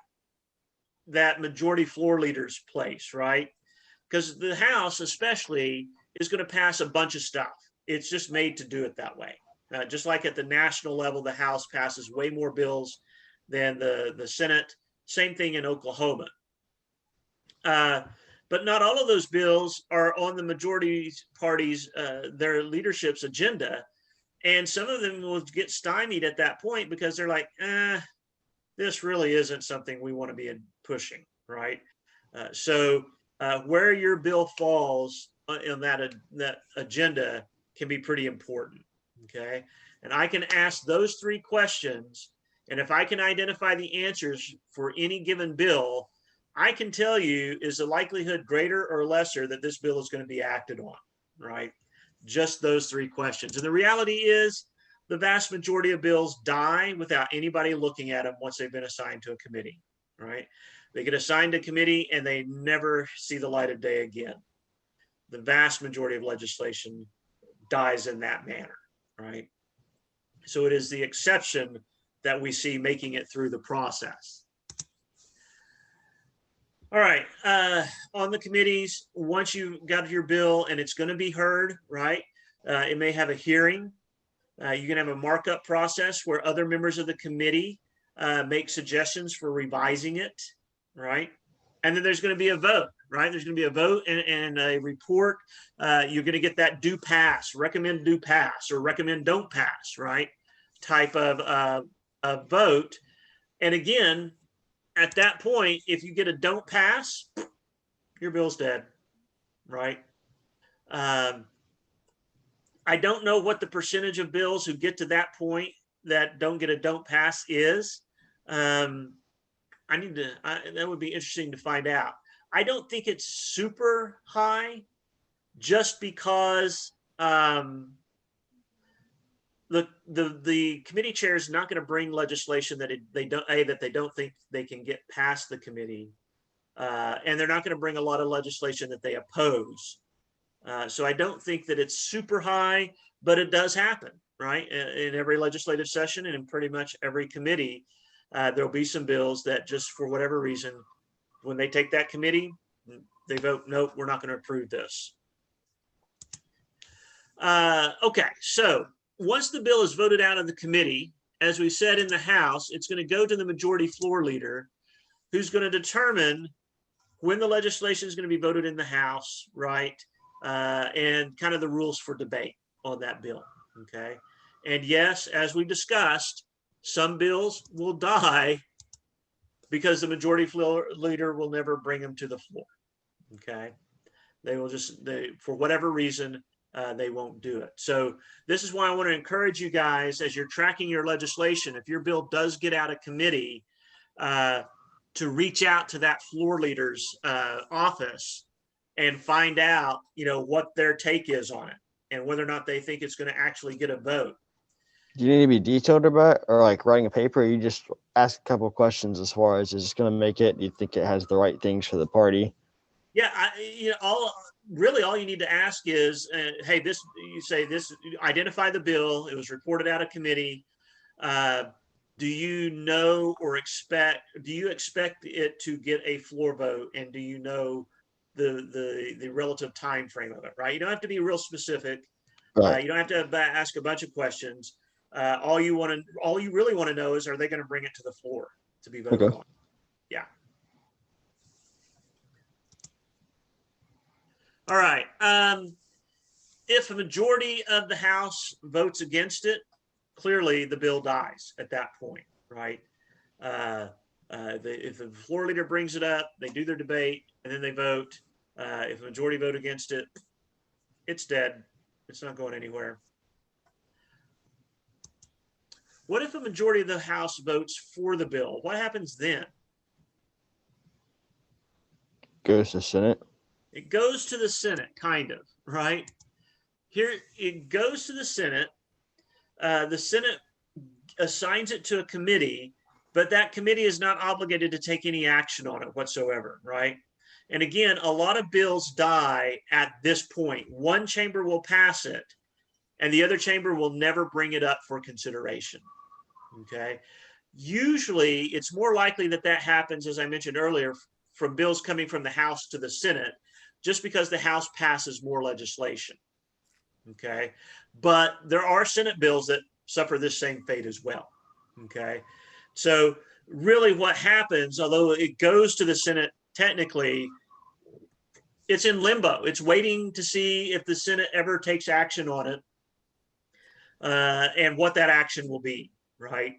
that majority floor leader's place, right? Because the House especially is going to pass a bunch of stuff. It's just made to do it that way. Just like at the national level, the House passes way more bills than the Senate. Same thing in Oklahoma. But not all of those bills are on the majority party's, their leadership's agenda. And some of them will get stymied at that point because they're like, this really isn't something we want to be pushing, right? So where your bill falls in that agenda can be pretty important. Okay. And I can ask those 3 questions. And if I can identify the answers for any given bill, I can tell you, is the likelihood greater or lesser that this bill is going to be acted on, right? Just those 3 questions. And the reality is the vast majority of bills die without anybody looking at them once they've been assigned to a committee, right? They get assigned to committee and they never see the light of day again. The vast majority of legislation dies in that manner, right? So it is the exception that we see making it through the process. All right, on the committees, once you got your bill and it's going to be heard, right? It may have a hearing. You can have a markup process where other members of the committee make suggestions for revising it, right? And then there's going to be a vote, right? There's going to be a vote and a report. You're going to get that do pass, recommend do pass, or recommend don't pass, right? Type of vote. And again, at that point, if you get a don't pass, your bill's dead, right? I don't know what the percentage of bills who get to that point that don't get a don't pass is. That would be interesting to find out. I don't think it's super high, just because the committee chair is not going to bring legislation that they don't think they can get past the committee, and they're not going to bring a lot of legislation that they oppose. So I don't think that it's super high, but it does happen, right? In every legislative session and in pretty much every committee, there'll be some bills that just for whatever reason, when they take that committee, they vote, nope, we're not going to approve this. Okay, so once the bill is voted out of the committee, as we said in the House, it's going to go to the majority floor leader, who's going to determine when the legislation is going to be voted in the House, right? And kind of the rules for debate on that bill, okay? And yes, as we discussed, some bills will die because the majority floor leader will never bring them to the floor, okay? They will just, for whatever reason, they won't do it. So this is why I want to encourage you guys, as you're tracking your legislation, if your bill does get out of committee, to reach out to that floor leader's office and find out, what their take is on it and whether or not they think it's going to actually get a vote. Do you need to be detailed about it, or like writing a paper? Or you just ask a couple of questions as far as, is it going to make it? Do you think it has the right things for the party? Yeah, all you need to ask is, hey, identify the bill. It was reported out of committee. Do you know or expect it to get a floor vote? And do you know the relative time frame of it, right? You don't have to be real specific. Right. You don't have to ask a bunch of questions. All you really want to know is, are they going to bring it to the floor to be voted on? Yeah. All right. If a majority of the House votes against it, clearly the bill dies at that point, right? If the floor leader brings it up, they do their debate, and then they vote. If a majority vote against it, it's dead. It's not going anywhere. What if a majority of the House votes for the bill? What happens then? Goes to the Senate. It goes to the Senate, kind of, right? Here, it goes to the Senate. The Senate assigns it to a committee, but that committee is not obligated to take any action on it whatsoever, right? And again, a lot of bills die at this point. One chamber will pass it, and the other chamber will never bring it up for consideration, okay? Usually, it's more likely that happens, as I mentioned earlier, from bills coming from the House to the Senate, just because the House passes more legislation, okay? But there are Senate bills that suffer this same fate as well, okay? So really what happens, although it goes to the Senate technically, it's in limbo. It's waiting to see if the Senate ever takes action on it, and what that action will be, right?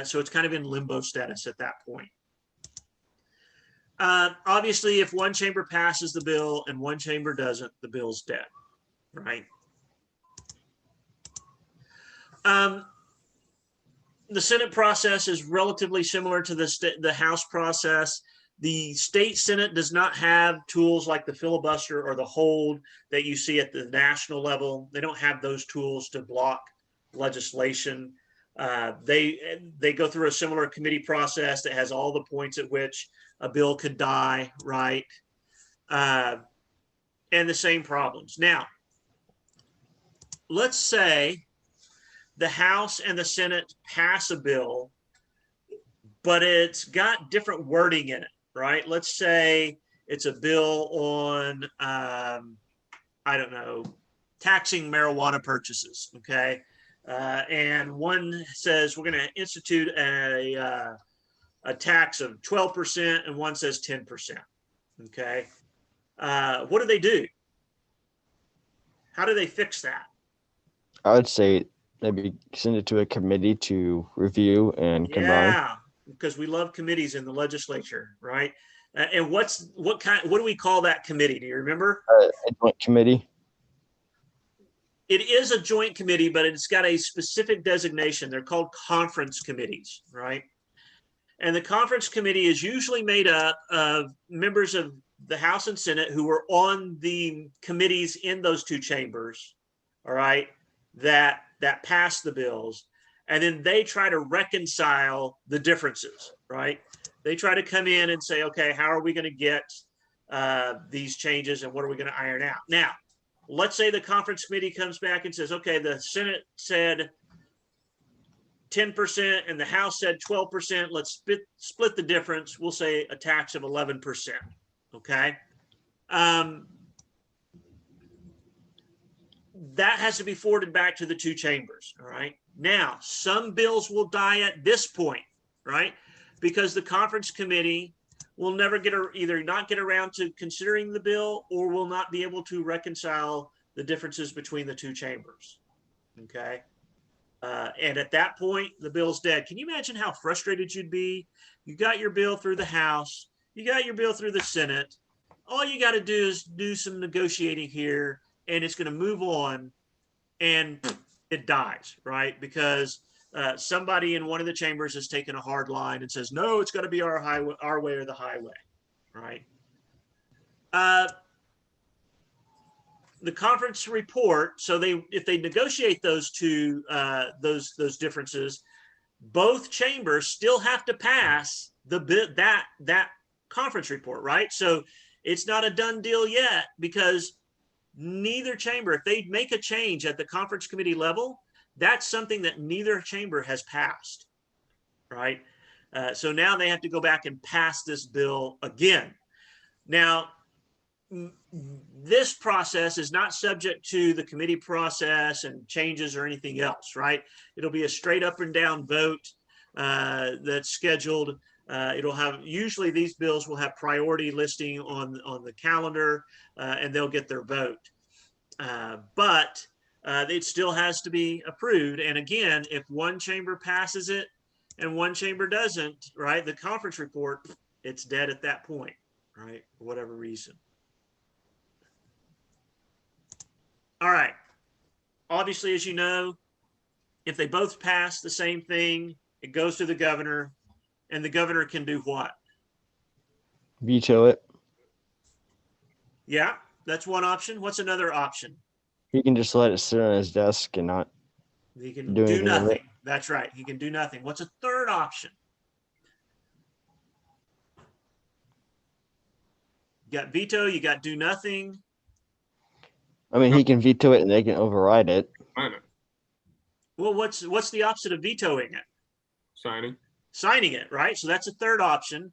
So it's kind of in limbo status at that point. Obviously, if one chamber passes the bill and one chamber doesn't, the bill's dead, right? The Senate process is relatively similar to the House process. The state Senate does not have tools like the filibuster or the hold that you see at the national level. They don't have those tools to block legislation. They go through a similar committee process that has all the points at which a bill could die, right? And the same problems. Now, let's say the House and the Senate pass a bill, but it's got different wording in it, right? Let's say it's a bill on, I don't know, taxing marijuana purchases, okay? And one says we're going to institute a tax of 12%, and one says 10%, okay? What do? How do they fix that? I would say maybe send it to a committee to review and combine. Yeah, because we love committees in the legislature, right? And what do we call that committee? Do you remember? A joint committee. It is a joint committee, but it's got a specific designation. They're called conference committees, right? And the conference committee is usually made up of members of the House and Senate who were on the committees in those two chambers, all right, that passed the bills. And then they try to reconcile the differences, right? They try to come in and say, okay, how are we going to get these changes and what are we going to iron out? Now, let's say the conference committee comes back and says, okay, the Senate said 10% and the House said 12%. Let's split the difference. We'll say a tax of 11%. Okay. That has to be forwarded back to the two chambers. All right. Now, some bills will die at this point, right? Because the conference committee will never either not get around to considering the bill or will not be able to reconcile the differences between the two chambers. Okay. And at that point, the bill's dead. Can you imagine how frustrated you'd be? You got your bill through the House, you got your bill through the Senate. All you got to do is do some negotiating here, and it's going to move on, and it dies, right? Because somebody in one of the chambers has taken a hard line and says, no, it's got to be our way or the highway, right? The conference report, so if they negotiate those two those differences, both chambers still have to pass that conference report, right? So it's not a done deal yet, because neither chamber, if they make a change at the conference committee level, that's something that neither chamber has passed, right? So now they have to go back and pass this bill again. Now, this process is not subject to the committee process and changes or anything else, right? It'll be a straight up and down vote that's scheduled. It'll have, usually these bills will have priority listing on the calendar, and they'll get their vote. But it still has to be approved. And again, if one chamber passes it and one chamber doesn't, right, the conference report, it's dead at that point, right, for whatever reason. All right. Obviously, as you know, if they both pass the same thing, it goes to the governor, and the governor can do what? Veto it. Yeah, that's one option. What's another option? He can just let it sit on his desk and not He can do nothing. That's right. He can do nothing. What's a third option? You got veto, you got do nothing. I mean, he can veto it and they can override it. Well, what's the opposite of vetoing it? Signing it, right? So that's a third option.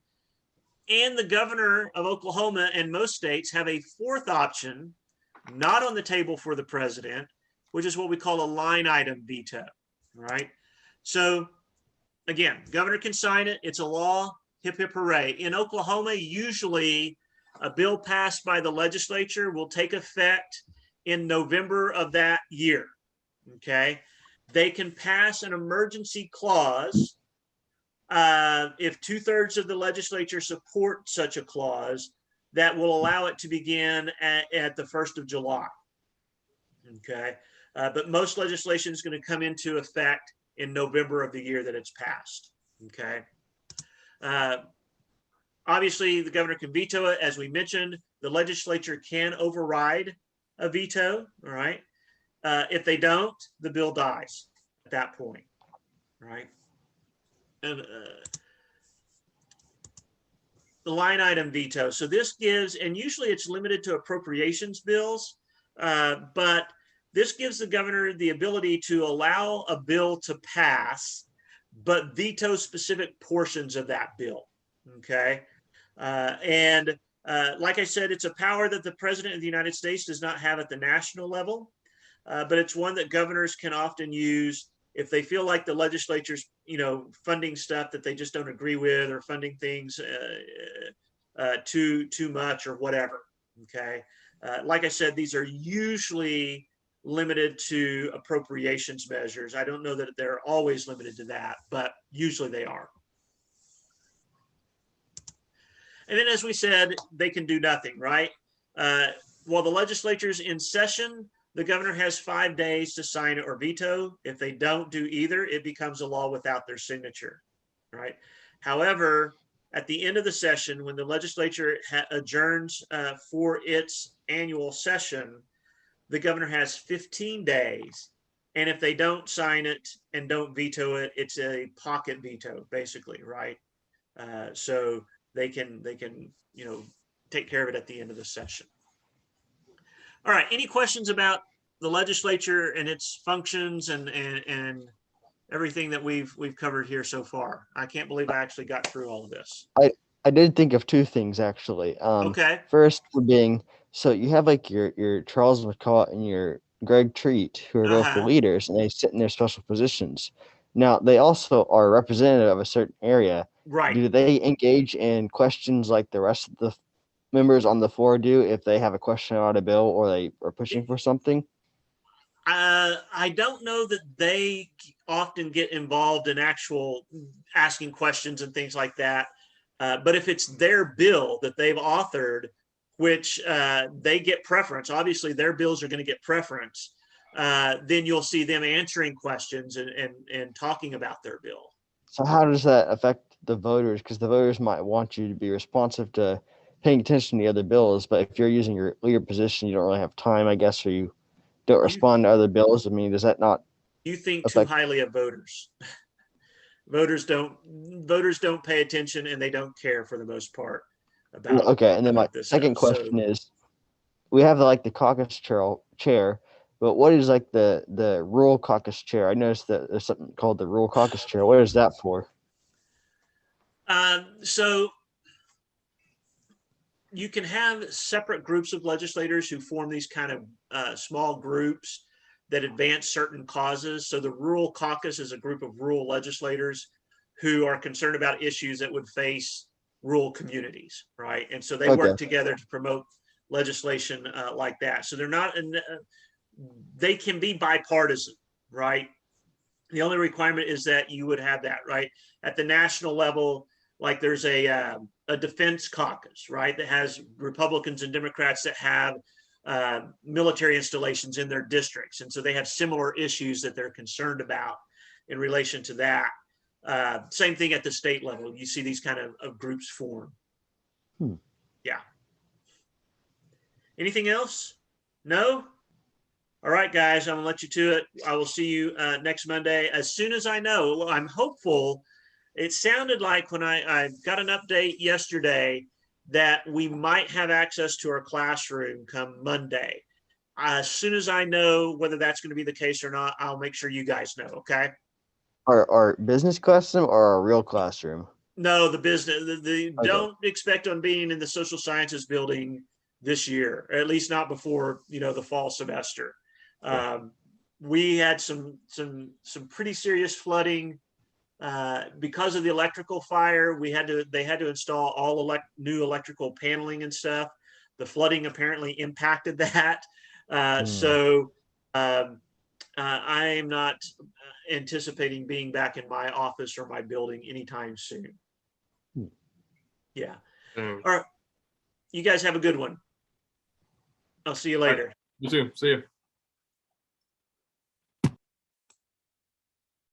And the governor of Oklahoma and most states have a fourth option, not on the table for the president, which is what we call a line item veto, right? So again, governor can sign it. It's a law. Hip, hip, hooray. In Oklahoma, usually a bill passed by the legislature will take effect in November of that year, okay? They can pass an emergency clause if 2/3 of the legislature support such a clause, that will allow it to begin at the 1st of July. Okay. But most legislation is going to come into effect in November of the year that it's passed. Okay. Obviously, the governor can veto it. As we mentioned, the legislature can override a veto. All right. If they don't, the bill dies at that point. All right. And the line item veto. So this gives, and usually it's limited to appropriations bills, but this gives the governor the ability to allow a bill to pass, but veto specific portions of that bill. Okay. And like I said, it's a power that the president of the United States does not have at the national level, but it's one that governors can often use if they feel like the legislature's, funding stuff that they just don't agree with, or funding things too much or whatever. Okay. Like I said, these are usually limited to appropriations measures. I don't know that they're always limited to that, but usually they are. And then, as we said, they can do nothing, right? While the legislature's in session, the governor has 5 days to sign it or veto. If they don't do either, it becomes a law without their signature, right? However, at the end of the session, when the legislature adjourns for its annual session, the governor has 15 days. And if they don't sign it and don't veto it, it's a pocket veto, basically, right? So they can take care of it at the end of the session. All right. Any questions about the legislature and its functions and everything that we've covered here so far? I can't believe I actually got through all of this. I did think of two things actually. Okay. First being, so you have like your Charles McCaw and your Greg Treat, who are both the leaders, and they sit in their special positions. Now they also are representative of a certain area. Right. Do they engage in questions like the rest of the members on the floor do if they have a question about a bill or they are pushing for something? I don't know that they often get involved in actual asking questions and things like that. But if it's their bill that they've authored, which they get preference, obviously their bills are going to get preference, then you'll see them answering questions and talking about their bill. So how does that affect the voters? Because the voters might want you to be responsive to paying attention to the other bills, but if you're using your leader position, you don't really have time, I guess, or you don't respond to other bills. I mean, does that not? You think too highly of voters. Voters don't pay attention, and they don't care for the most part about. Okay, and then my second question is, we have the caucus chair, but what is like the rural caucus chair? I noticed that there's something called the rural caucus chair. What is that for? So you can have separate groups of legislators who form these kind of small groups that advance certain causes. So the rural caucus is a group of rural legislators who are concerned about issues that would face rural communities, right? And so they work together to promote legislation like that. So they're not, they can be bipartisan, right? The only requirement is that you would have that, right? At the national level, like there's a defense caucus, right? That has Republicans and Democrats that have military installations in their districts. And so they have similar issues that they're concerned about in relation to that. Same thing at the state level. You see these kind of groups form. Yeah. Anything else? No? All right, guys, I'm gonna let you to it. I will see you next Monday. As soon as I know, well, I'm hopeful. It sounded like when I got an update yesterday that we might have access to our classroom come Monday. As soon as I know whether that's going to be the case or not, I'll make sure you guys know, okay? Our business classroom or our real classroom? No, the business. Don't expect on being in the social sciences building this year, or at least not before the fall semester. We had some pretty serious flooding. Because of the electrical fire, they had to install all new electrical paneling and stuff. The flooding apparently impacted that. So I'm not anticipating being back in my office or my building anytime soon. Yeah. All right. You guys have a good one. I'll see you later. You too. See you.